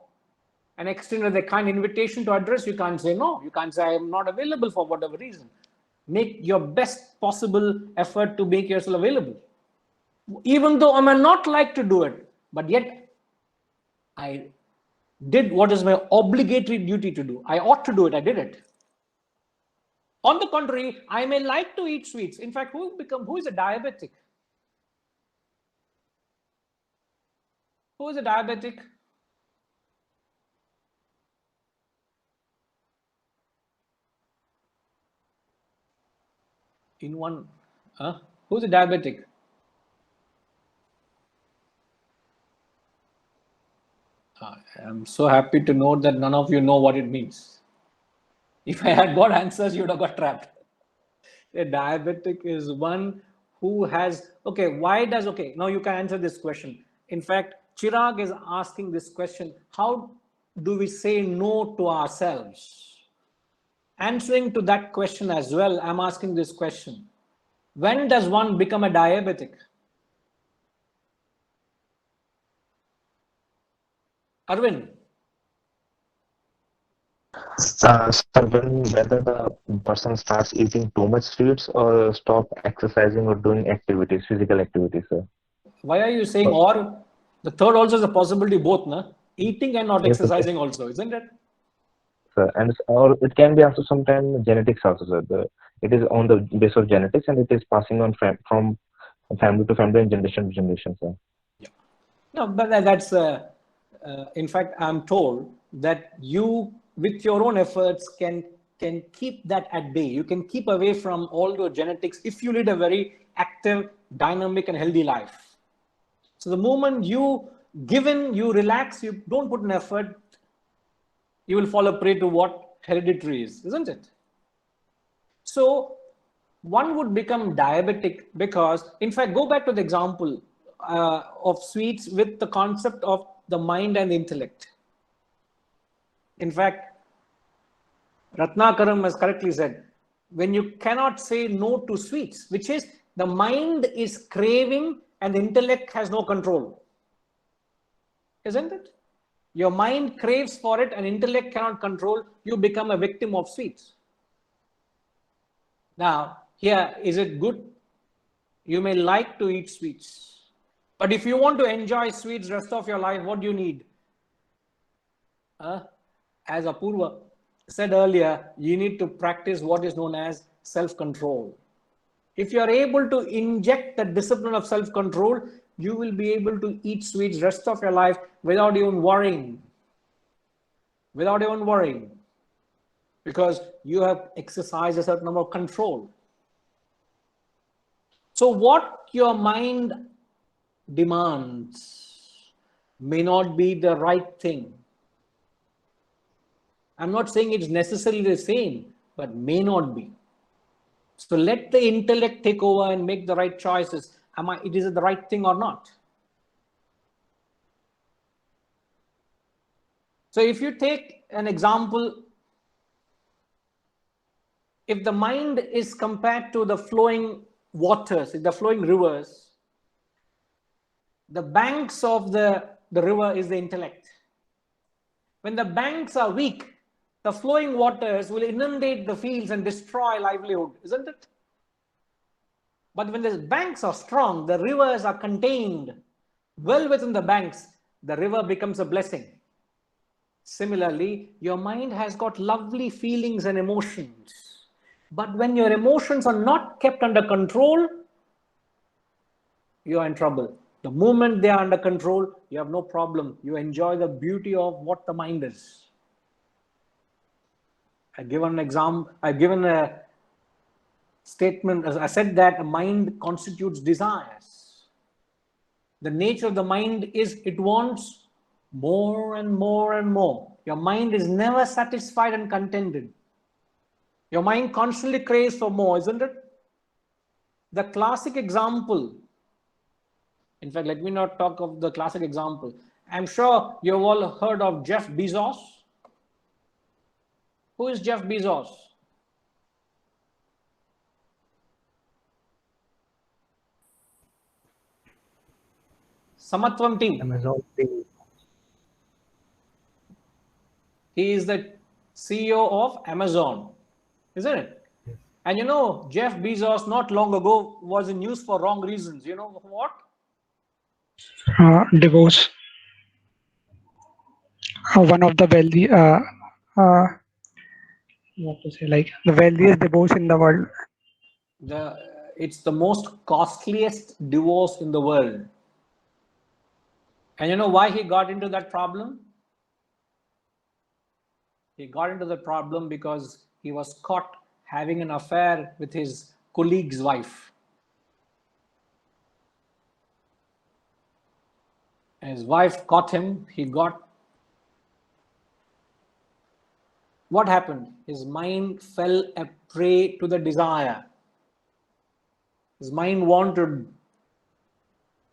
and extended a kind invitation to address, you can't say no. You can't say I am not available for whatever reason. Make your best possible effort to make yourself available. Even though I may not like to do it, but yet I did what is my obligatory duty to do. I ought to do it. I did it. On the contrary, I may like to eat sweets. In fact, who is a diabetic? Who is a diabetic? In one, who's a diabetic? I'm so happy to know that none of you know what it means. If I had got answers, you would have got trapped. A diabetic is one who has, okay, why does, okay, now you can answer this question. In fact, Chirag is asking this question, how do we say no to ourselves? Answering to that question as well, I'm asking this question. When does one become a diabetic? Arvind? So whether the person starts eating too much sweets or stop exercising or doing activities, physical activities, sir. Why are you saying or? The third also is a possibility both, na? Eating and not Yes, sir. exercising also, isn't it? Sir. And or it can be also sometimes genetics also, sir. It is on the base of genetics and it is passing on from family to family and generation to generation, sir. Yeah. No, but that's, in fact, I'm told that you, with your own efforts, can keep that at bay. You can keep away from all your genetics if you lead a very active, dynamic, and healthy life. So the moment you give in, you relax, you don't put an effort, you will fall a prey to what hereditary is, isn't it? So one would become diabetic because, in fact, go back to the example of sweets with the concept of the mind and the intellect. In fact, Ratnakaram has correctly said, when you cannot say no to sweets, which is the mind is craving and the intellect has no control, isn't it? Your mind craves for it and intellect cannot control, you become a victim of sweets. Now, here, is it good? You may like to eat sweets, but if you want to enjoy sweets rest of your life, what do you need? As Apurva said earlier, you need to practice what is known as self-control. If you are able to inject the discipline of self-control, you will be able to eat sweets rest of your life without even worrying. Without even worrying. Because you have exercised a certain number of control. So what your mind demands may not be the right thing. I'm not saying it's necessarily the same, but may not be. So let the intellect take over and make the right choices. Is it the right thing or not? So if you take an example, if the mind is compared to the flowing waters, the flowing rivers, the banks of the river is the intellect. When the banks are weak, the flowing waters will inundate the fields and destroy livelihood, isn't it? But when the banks are strong, the rivers are contained well within the banks, the river becomes a blessing. Similarly, your mind has got lovely feelings and emotions. But when your emotions are not kept under control, you are in trouble. The moment they are under control, you have no problem. You enjoy the beauty of what the mind is. I've given an example, I've given a statement, as I said that a mind constitutes desires. The nature of the mind is it wants more and more and more. Your mind is never satisfied and contented. Your mind constantly craves for more, isn't it? The classic example, in fact, let me not talk of the classic example. I'm sure you've all heard of Jeff Bezos. Who is Jeff Bezos? Samatvam team. Amazon. He is the CEO of Amazon, isn't it? And you know, Jeff Bezos not long ago was in news for wrong reasons. You know what? Divorce. One of the wealthy, what to say, like the wealthiest divorce in the world. It's the most costliest divorce in the world. And you know why he got into that problem? He got into the problem because he was caught having an affair with his colleague's wife. And his wife caught him. He got what happened? His mind fell a prey to the desire. His mind wanted.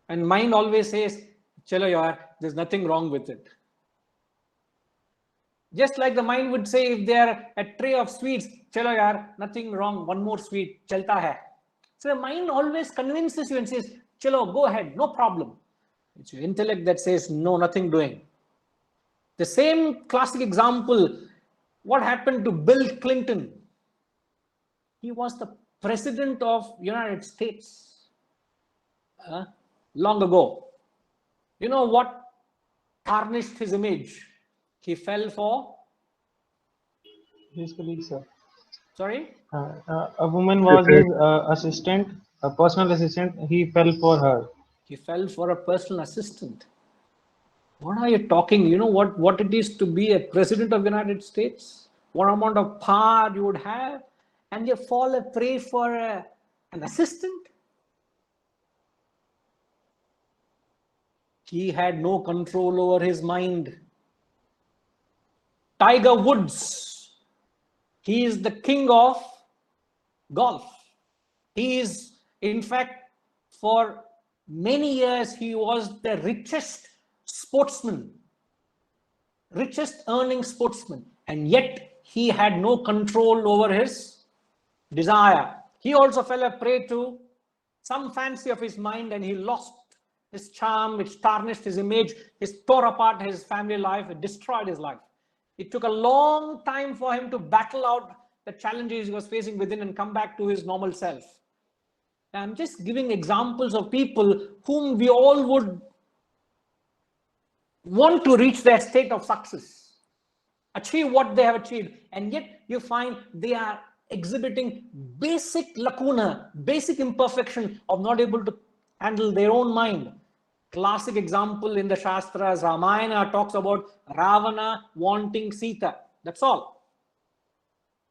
And mind always says, chalo yaar, there's nothing wrong with it. Just like the mind would say, if there are a tray of sweets, chalo yaar, nothing wrong, one more sweet, chalta hai. So the mind always convinces you and says, chalo, go ahead, no problem. It's your intellect that says, no, nothing doing. The same classic example, what happened to Bill Clinton? He was the president of United States long ago. You know what tarnished his image? He fell for? His colleague, sir. Sorry? A woman was his assistant, a personal assistant. He fell for her. He fell for a personal assistant. What are you talking? You know what it is to be a president of the United States? What amount of power you would have? And you fall a prey for an assistant? He had no control over his mind. Tiger Woods, he is the king of golf. He is, in fact, for many years, he was the richest sportsman, richest earning sportsman, and yet he had no control over his desire. He also fell a prey to some fancy of his mind, and he lost his charm, which tarnished his image, it tore apart his family life, it destroyed his life. It took a long time for him to battle out the challenges he was facing within and come back to his normal self. I'm just giving examples of people whom we all would want to reach their state of success, achieve what they have achieved, and yet you find they are exhibiting basic lacuna, basic imperfection of not able to handle their own mind. Classic example in the Shastras, Ramayana talks about Ravana wanting Sita. That's all.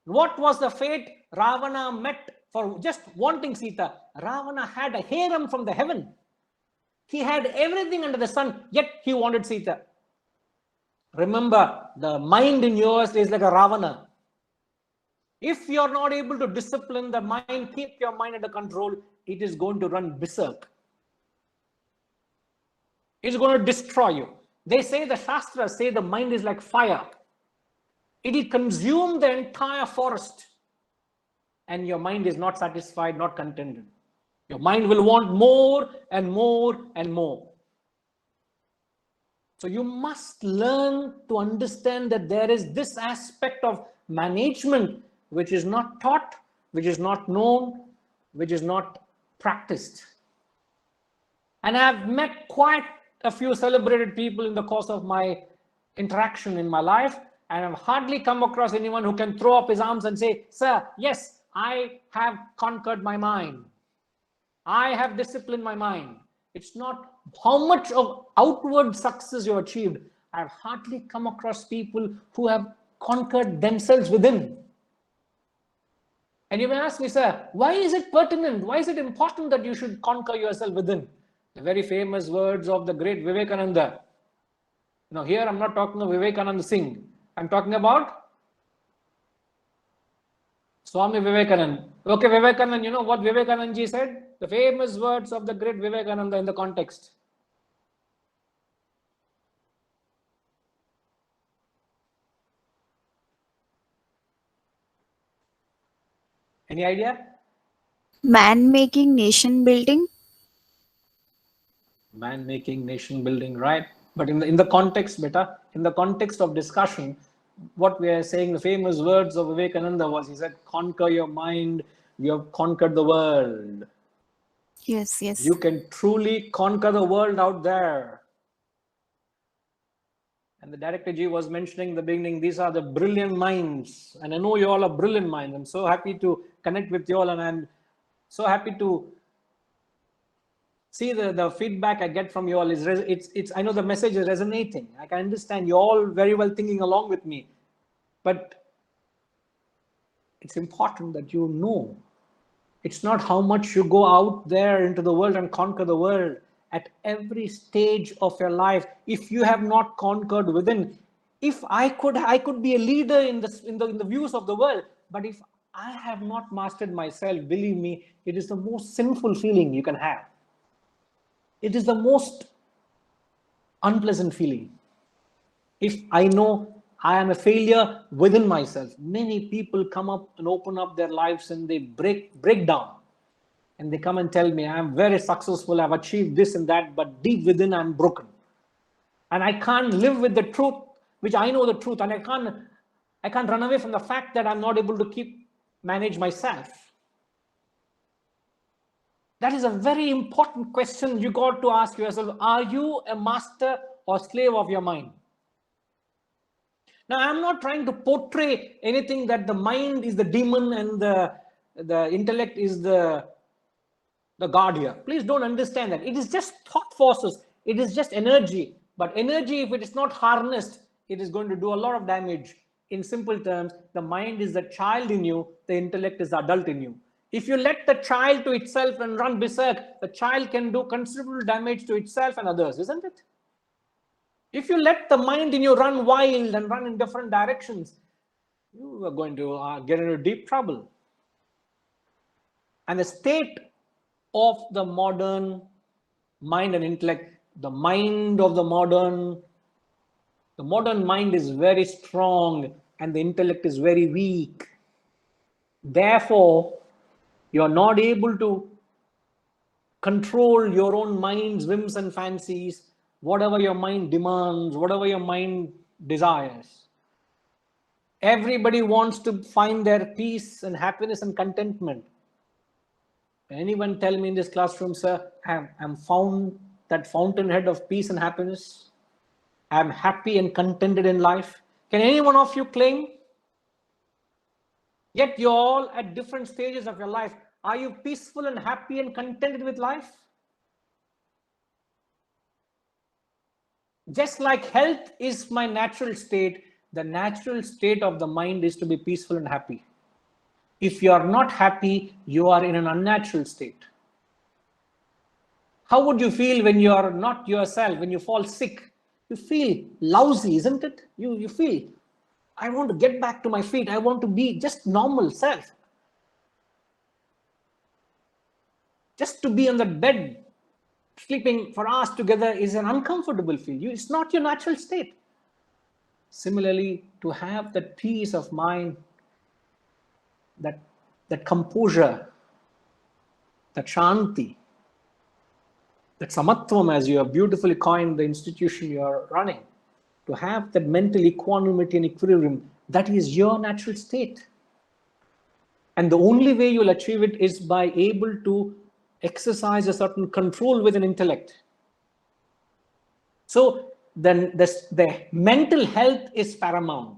What was the fate Ravana met for just wanting Sita? Ravana had a harem from the heaven. He had everything under the sun, yet he wanted Sita. Remember, the mind in yours is like a Ravana. If you're not able to discipline the mind, keep your mind under control, it is going to run berserk. It's going to destroy you. They say, the Shastras say the mind is like fire. It will consume the entire forest. And your mind is not satisfied, not contented. Your mind will want more and more and more. So you must learn to understand that there is this aspect of management which is not taught, which is not known, which is not practiced. And I've met quite a few celebrated people in the course of my interaction in my life, and I've hardly come across anyone who can throw up his arms and say, sir, yes, I have conquered my mind. I have disciplined my mind. It's not how much of outward success you achieved. I've hardly come across people who have conquered themselves within. And you may ask me, sir, why is it pertinent? Why is it important that you should conquer yourself within? The very famous words of the great Vivekananda. Now here I'm not talking of Vivekananda Singh. I'm talking about Swami Vivekananda. Okay, Vivekananda, you know what Vivekananda ji said? The famous words of the great Vivekananda in the context. Any idea? Man making, nation building. Man making, nation building, right? But in the context, beta, in the context of discussion, what we are saying, the famous words of Vivekananda was, he said, conquer your mind, you have conquered the world. Yes, yes. You can truly conquer the world out there. And the director G was mentioning in the beginning, these are the brilliant minds. And I know you all are brilliant minds. I'm so happy to connect with you all, and I'm so happy to see the feedback I get from you all. I know the message is resonating. I can understand you're all very well thinking along with me. But it's important that you know. It's not how much you go out there into the world and conquer the world. At every stage of your life, if you have not conquered within, If I could be a leader in the views of the world, but if I have not mastered myself, believe me, it is the most sinful feeling you can have. It is the most unpleasant feeling. If I know I am a failure within myself, many people come up and open up their lives and they break down. And they come and tell me, I am very successful, I've achieved this and that, but deep within I'm broken. And I can't live with the truth, which I know the truth, and I can't run away from the fact that I'm not able to manage myself. That is a very important question you got to ask yourself. Are you a master or slave of your mind? Now, I'm not trying to portray anything that the mind is the demon and the intellect is the god here. Please don't understand that. It is just thought forces. It is just energy. But energy, if it is not harnessed, it is going to do a lot of damage. In simple terms, the mind is the child in you, the intellect is the adult in you. If you let the child to itself and run berserk, the child can do considerable damage to itself and others, isn't it? If you let the mind in you run wild and run in different directions, you are going to get into deep trouble. And the state of the modern mind and intellect, the modern mind is very strong and the intellect is very weak. Therefore, you are not able to control your own mind's whims and fancies, whatever your mind demands, whatever your mind desires. Everybody wants to find their peace and happiness and contentment. Anyone tell me in this classroom, sir, I'm found that fountainhead of peace and happiness? I'm happy and contented in life. Can any one of you claim? Yet you're all at different stages of your life. Are you peaceful and happy and contented with life? Just like health is my natural state, the natural state of the mind is to be peaceful and happy. If you are not happy, you are in an unnatural state. How would you feel when you are not yourself, when you fall sick? You feel lousy, isn't it? You feel, I want to get back to my feet. I want to be just normal self. Just to be on the bed, sleeping for hours together is an uncomfortable feel. It's not your natural state. Similarly, to have that peace of mind, that composure, that shanti, that Samatvam, as you have beautifully coined the institution you are running, to have that mental equanimity and equilibrium, that is your natural state. And the only way you'll achieve it is by able to exercise a certain control with an intellect. So then the mental health is paramount.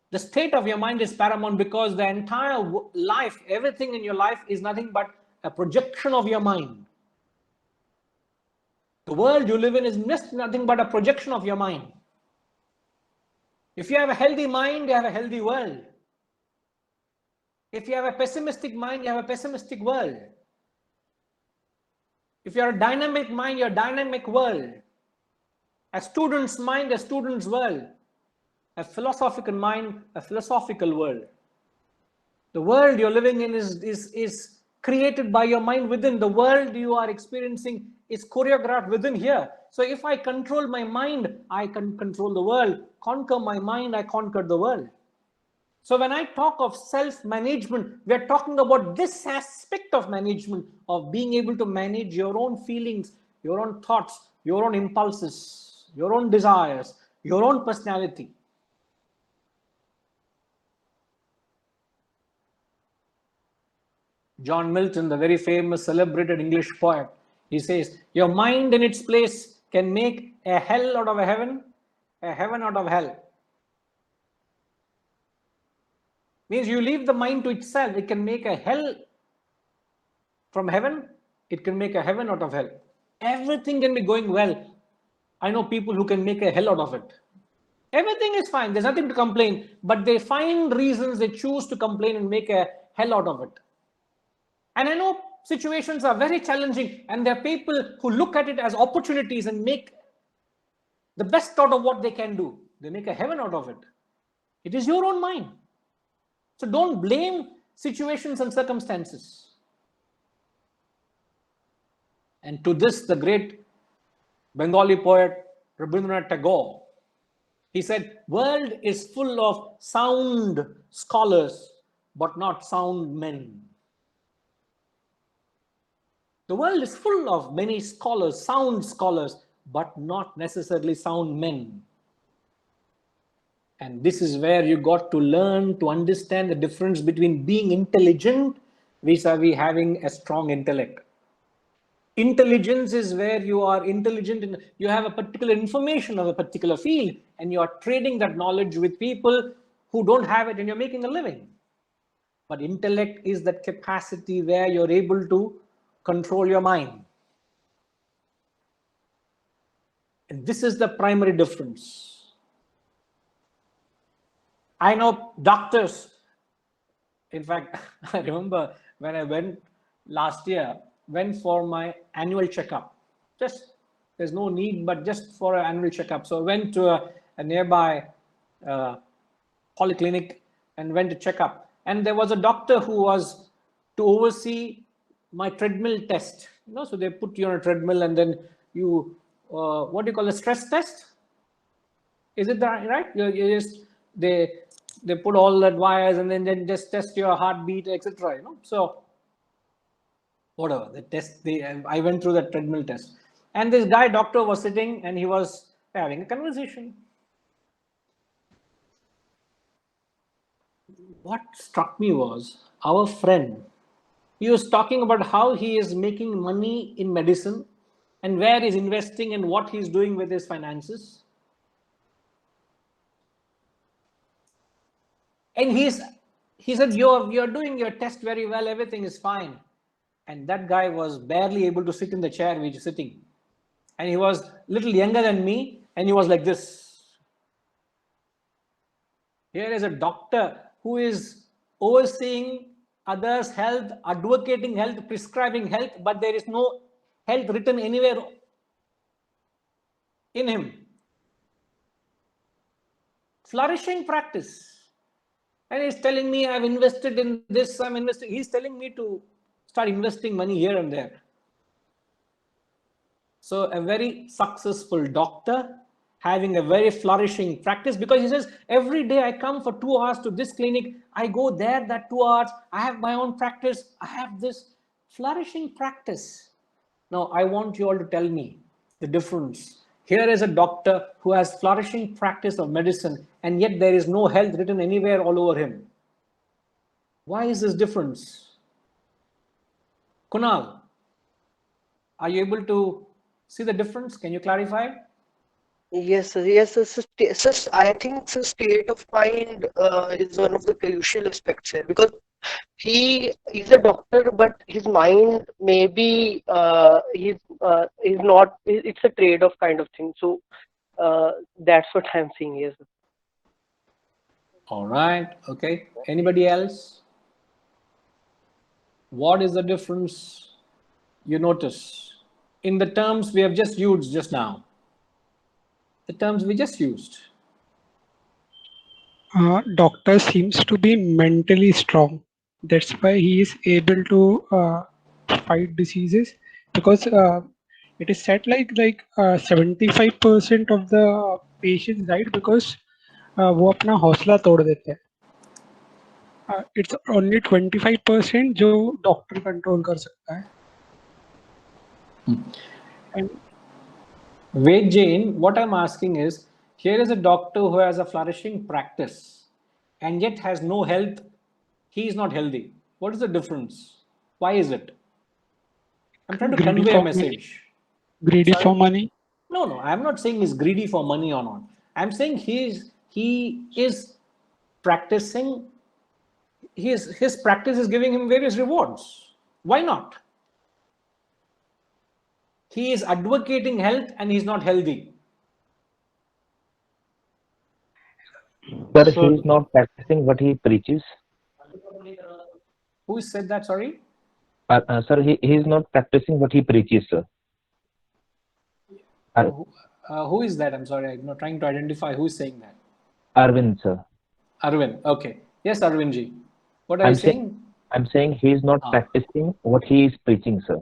The state of your mind is paramount because the entire life, everything in your life is nothing but a projection of your mind. The world you live in is just nothing but a projection of your mind. If you have a healthy mind, you have a healthy world. If you have a pessimistic mind, you have a pessimistic world. If you are a dynamic mind, you have a dynamic world. A student's mind, a student's world. A philosophical mind, a philosophical world. The world you're living in is created by your mind within. The world you are experiencing is choreographed within here. So if I control my mind, I can control the world. Conquer my mind, I conquer the world. So when I talk of self-management, we are talking about this aspect of management, of being able to manage your own feelings, your own thoughts, your own impulses, your own desires, your own personality. John Milton, the very famous, celebrated English poet, he says, your mind in its place can make a hell out of a heaven out of hell. Means you leave the mind to itself, it can make a hell from heaven, it can make a heaven out of hell. Everything can be going well. I know people who can make a hell out of it. Everything is fine, there's nothing to complain, but they find reasons, they choose to complain and make a hell out of it. And I know situations are very challenging, and there are people who look at it as opportunities and make the best out of what they can do. They make a heaven out of it. It is your own mind. So don't blame situations and circumstances. And to this, the great Bengali poet Rabindranath Tagore, he said, world is full of sound scholars, but not sound men. The world is full of many scholars, sound scholars, but not necessarily sound men. And this is where you got to learn to understand the difference between being intelligent vis-a-vis having a strong intellect. Intelligence is where you are intelligent and you have a particular information of a particular field and you are trading that knowledge with people who don't have it and you're making a living. But intellect is that capacity where you're able to control your mind. And this is the primary difference. I know doctors. In fact, I remember when I went last year, went for my annual checkup. Just, there's no need, but just for an annual checkup. So I went to a nearby polyclinic and went to check up. And there was a doctor who was to oversee my treadmill test. You know, so they put you on a treadmill and then you, what do you call a stress test? Is it that right? You just they put all that wires and then just test your heartbeat, etc. You know, so whatever the test. I went through that treadmill test, and this guy doctor was sitting and he was having a conversation. What struck me was our friend. He was talking about how he is making money in medicine and where he's investing and what he's doing with his finances. And he said, you're doing your test very well, everything is fine. And that guy was barely able to sit in the chair which is sitting. And he was a little younger than me, and he was like this. Here is a doctor who is overseeing others' health, advocating health, prescribing health, but there is no health written anywhere in him. Flourishing practice. And he's telling me, I've invested in this, I'm investing. He's telling me to start investing money here and there. So a very successful doctor having a very flourishing practice, because he says, every day I come for 2 hours to this clinic, I go there that 2 hours, I have my own practice, I have this flourishing practice. Now, I want you all to tell me the difference. Here is a doctor who has flourishing practice of medicine, and yet there is no health written anywhere all over him. Why is this difference? Kunal, are you able to see the difference? Can you clarify? Yes, sir. Yes, sir. I think the state of mind is one of the crucial aspects here, because he is a doctor, but his mind maybe he's not. It's a trade-off kind of thing. So that's what I'm seeing. Yes. All right. Okay. Anybody else? What is the difference you notice in the terms we have just used just now? The terms we just used. Doctor seems to be mentally strong. That's why he is able to fight diseases, because it is said like 75% of the patients died because वो अपना हौसला तोड़ देते हैं. It's only 25% जो doctor control कर सकता है. And Wait, Jane, what I'm asking is, here is a doctor who has a flourishing practice and yet has no health. He is not healthy. What is the difference? Why is it? I'm trying to greedy convey a for money. message. Greedy Sorry? for money. No, I'm not saying he's greedy for money or not. I'm saying he is practicing. His practice is giving him various rewards. Why not? He is advocating health and he's not healthy. Sir, So he is not practicing what he preaches. Who said that? Sorry? Sir, he is not practicing what he preaches, sir. Oh, Who is that? I'm sorry, I'm not trying to identify who is saying that. Arvind, sir. Arvind. Okay. Yes, Arvindji. What are you I'm saying saying? I'm saying he's not Ah, practicing what he is preaching, sir.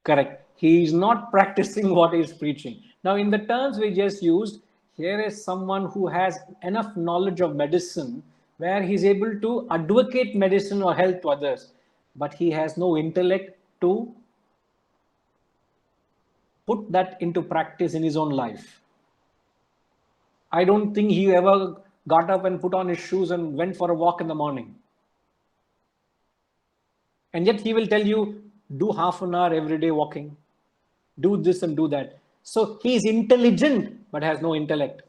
correct. He is not practicing what he is preaching. Now, in the terms we just used, here is someone who has enough knowledge of medicine where he's able to advocate medicine or health to others, but he has no intellect to put that into practice in his own life. I don't think he ever got up and put on his shoes and went for a walk in the morning. And yet he will tell you, do half an hour every day walking, do this and do that. So he is intelligent but has no intellect.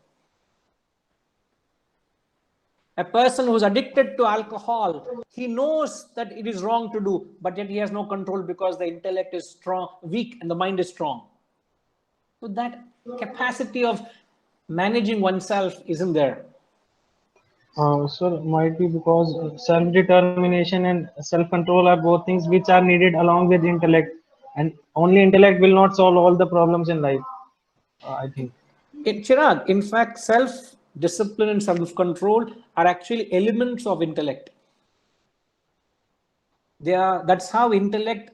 A person who's addicted to alcohol, he knows that it is wrong to do, but yet he has no control because the intellect is strong, weak, and the mind is strong. So that capacity of managing oneself isn't there. So might be because self-determination and self-control are both things which are needed along with intellect, and only intellect will not solve all the problems in life. I think. Chirag, in fact, self-discipline and self-control are actually elements of intellect. That's how intellect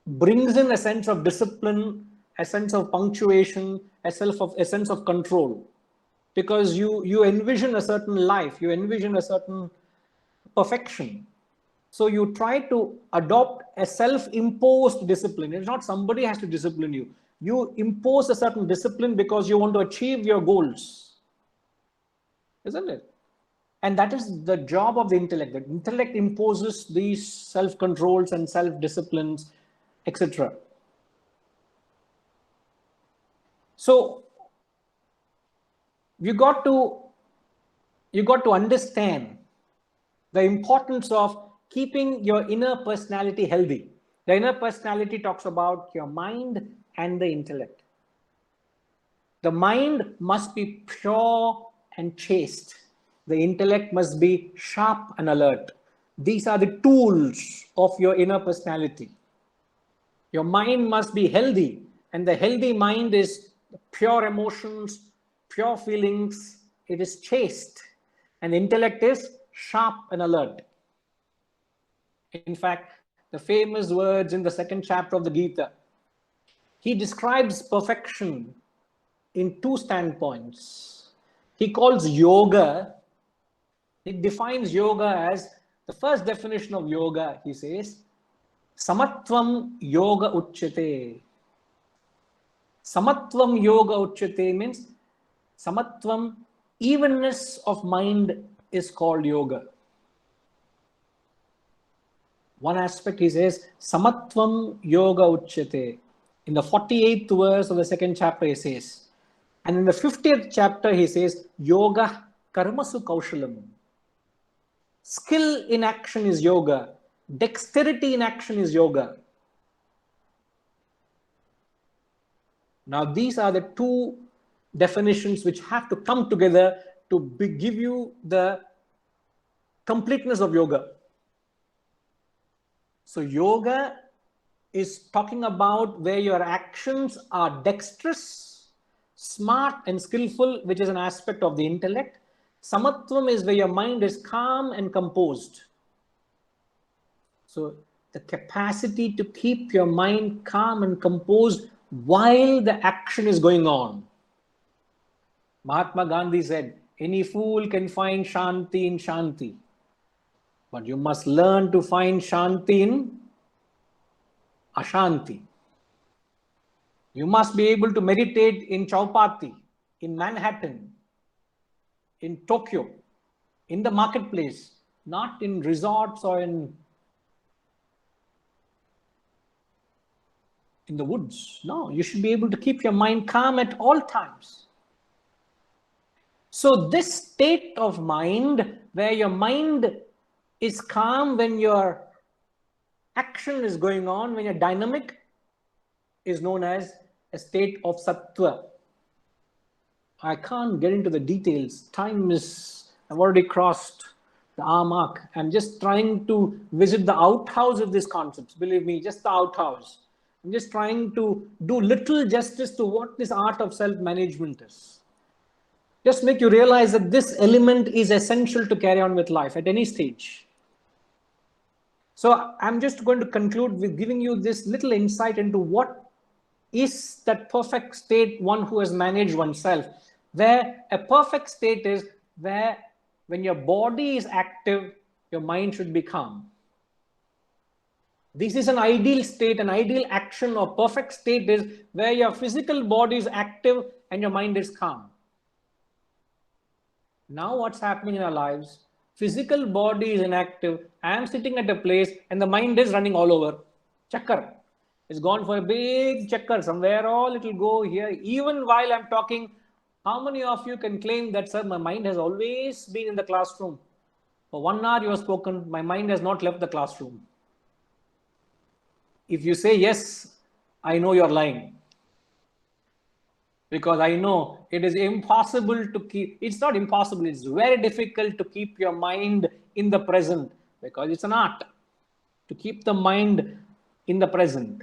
brings in a sense of discipline, a sense of punctuation, a sense of control. Because you envision a certain life, you envision a certain perfection. So you try to adopt a self-imposed discipline. It's not somebody has to discipline you. You impose a certain discipline because you want to achieve your goals, isn't it? And that is the job of the intellect. The intellect imposes these self-controls and self-disciplines, etc. So you got to understand the importance of keeping your inner personality healthy. The inner personality talks about your mind and the intellect. The mind must be pure and chaste. The intellect must be sharp and alert. These are the tools of your inner personality. Your mind must be healthy, and the healthy mind is pure emotions, pure feelings, it is chaste, and the intellect is sharp and alert. In fact, the famous words in the second chapter of the Gita, he describes perfection in two standpoints. He calls yoga, he defines yoga as the first definition of yoga, he says, Samatvam yoga uchyate. Samatvam yoga uchyate means Samatvam, evenness of mind is called yoga. One aspect he says, Samatvam yoga uchyate. In the 48th verse of the second chapter he says, and in the 50th chapter he says, Yoga karmasu kaushalam. Skill in action is yoga. Dexterity in action is yoga. Now these are the two definitions which have to come together to give you the completeness of yoga. So yoga is talking about where your actions are dexterous, smart and skillful, which is an aspect of the intellect. Samatvam is where your mind is calm and composed. So the capacity to keep your mind calm and composed while the action is going on. Mahatma Gandhi said, any fool can find Shanti in Shanti, but you must learn to find Shanti in Ashanti. You must be able to meditate in Chowpatty, in Manhattan, in Tokyo, in the marketplace, not in resorts or in the woods. No, you should be able to keep your mind calm at all times. So this state of mind where your mind is calm when your action is going on, when you're dynamic, is known as a state of sattva. I can't get into the details. Time is, I've already crossed the hour mark. I'm just trying to visit the outhouse of these concepts. Believe me, just the outhouse. I'm just trying to do little justice to what this art of self-management is. Just make you realize that this element is essential to carry on with life at any stage. So I'm just going to conclude with giving you this little insight into what is that perfect state, one who has managed oneself, where a perfect state is where when your body is active, your mind should be calm. This is an ideal state, an ideal action or perfect state is where your physical body is active and your mind is calm. Now what's happening in our lives? Physical body is inactive. I am sitting at a place and the mind is running all over. Chakkar. It's gone for a big chakkar. Somewhere all it will go here. Even while I'm talking, how many of you can claim that, sir, my mind has always been in the classroom? For 1 hour you have spoken, my mind has not left the classroom. If you say yes, I know you're lying. Because I know it is impossible to keep, it's not impossible, it's very difficult to keep your mind in the present because it's an art to keep the mind in the present.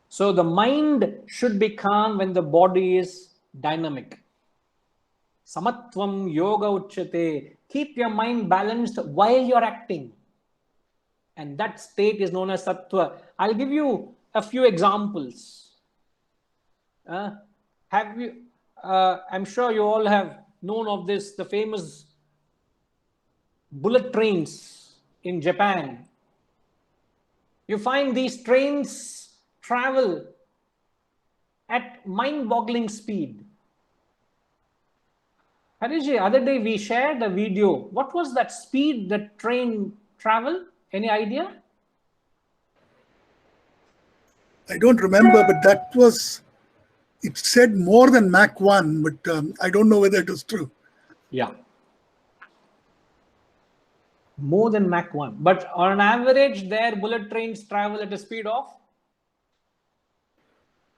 So the mind should be calm when the body is dynamic. Samatvam yoga uchyate. Keep your mind balanced while you're acting. And that state is known as sattva. I'll give you a few examples. Have you? I'm sure you all have known of this, the famous bullet trains in Japan. You find these trains travel at mind-boggling speed. Harishji, other day we shared a video. What was that speed that train travel? Any idea? I don't remember, but that was, it said more than Mach 1, but I don't know whether it was true. Yeah. More than Mach 1. But on average, their bullet trains travel at a speed of?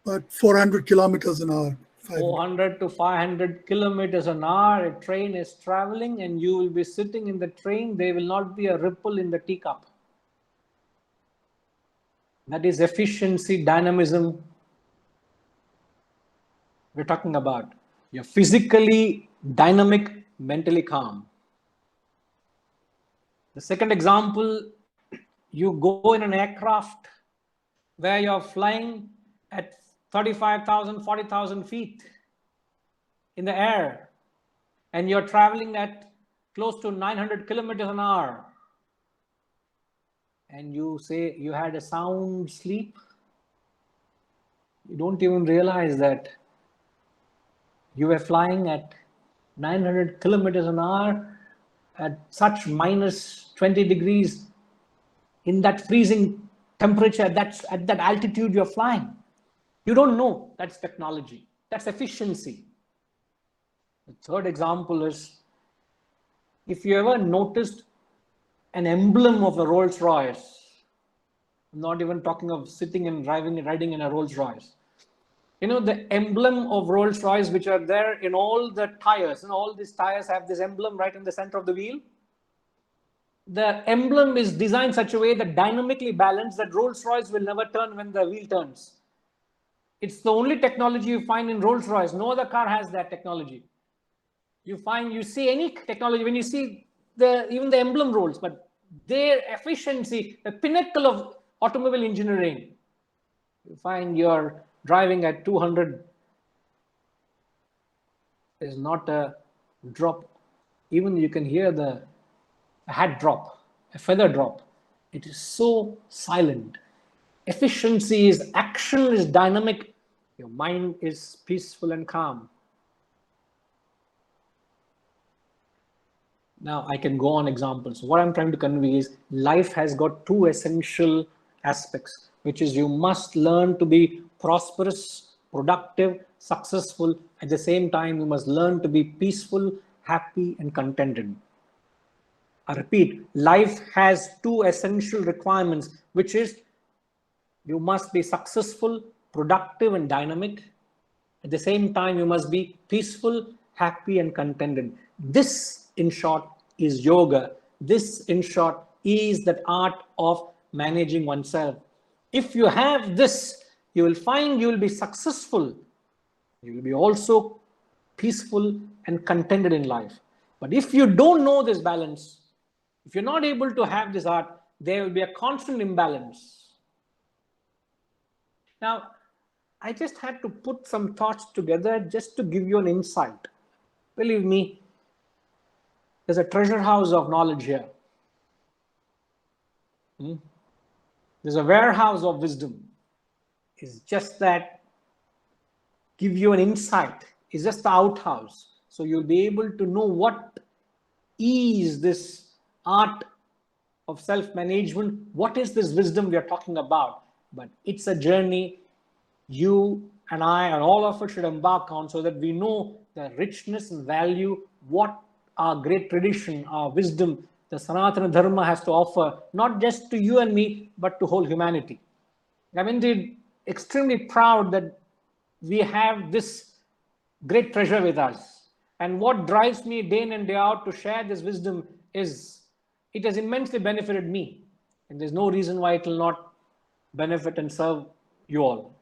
About 400 kilometers an hour. 400 to 500 kilometers an hour. A train is traveling and you will be sitting in the train. There will not be a ripple in the teacup. That is efficiency, dynamism we're talking about. You're physically dynamic, mentally calm. The second example, you go in an aircraft where you're flying at 35,000, 40,000 feet in the air, and you're traveling at close to 900 kilometers an hour. And you say you had a sound sleep. You don't even realize that you were flying at 900 kilometers an hour at such minus 20 degrees in that freezing temperature. That's at that altitude you're flying. You don't know. That's technology. That's efficiency. The third example is, if you ever noticed an emblem of a Rolls Royce, I'm not even talking of sitting and riding in a Rolls Royce. You know, the emblem of Rolls Royce, which are there in all the tires, and all these tires have this emblem right in the center of the wheel. The emblem is designed such a way that dynamically balanced, that Rolls Royce will never turn when the wheel turns. It's the only technology you find in Rolls Royce. No other car has that technology. You see any technology when you see even the emblem rolls, but their efficiency, the pinnacle of automobile engineering. You find you're driving at 200. There's not a drop. Even you can hear a hat drop, a feather drop. It is so silent. Efficiency is action is dynamic. Your mind is peaceful and calm. Now I can go on examples. What I'm trying to convey is life has got two essential aspects, which is you must learn to be prosperous, productive, successful. At the same time, you must learn to be peaceful, happy, and contented. I repeat, life has two essential requirements, which is you must be successful, productive, and dynamic. At the same time, you must be peaceful, happy, and contented. This, in short, is yoga. This, in short, is that art of managing oneself. If you have this, you will find you will be successful. You will be also peaceful and contented in life. But if you don't know this balance, if you're not able to have this art, there will be a constant imbalance. Now, I just had to put some thoughts together just to give you an insight. Believe me, there's a treasure house of knowledge here. There's a warehouse of wisdom. It's just that give you an insight. It's just the outhouse. So you'll be able to know what is this art of self-management. What is this wisdom we are talking about? But it's a journey you and I and all of us should embark on so that we know the richness and value, what our great tradition, our wisdom, the Sanatana Dharma has to offer, not just to you and me, but to whole humanity. I'm indeed extremely proud that we have this great treasure with us. And what drives me day in and day out to share this wisdom is it has immensely benefited me. And there's no reason why it will not benefit and serve you all.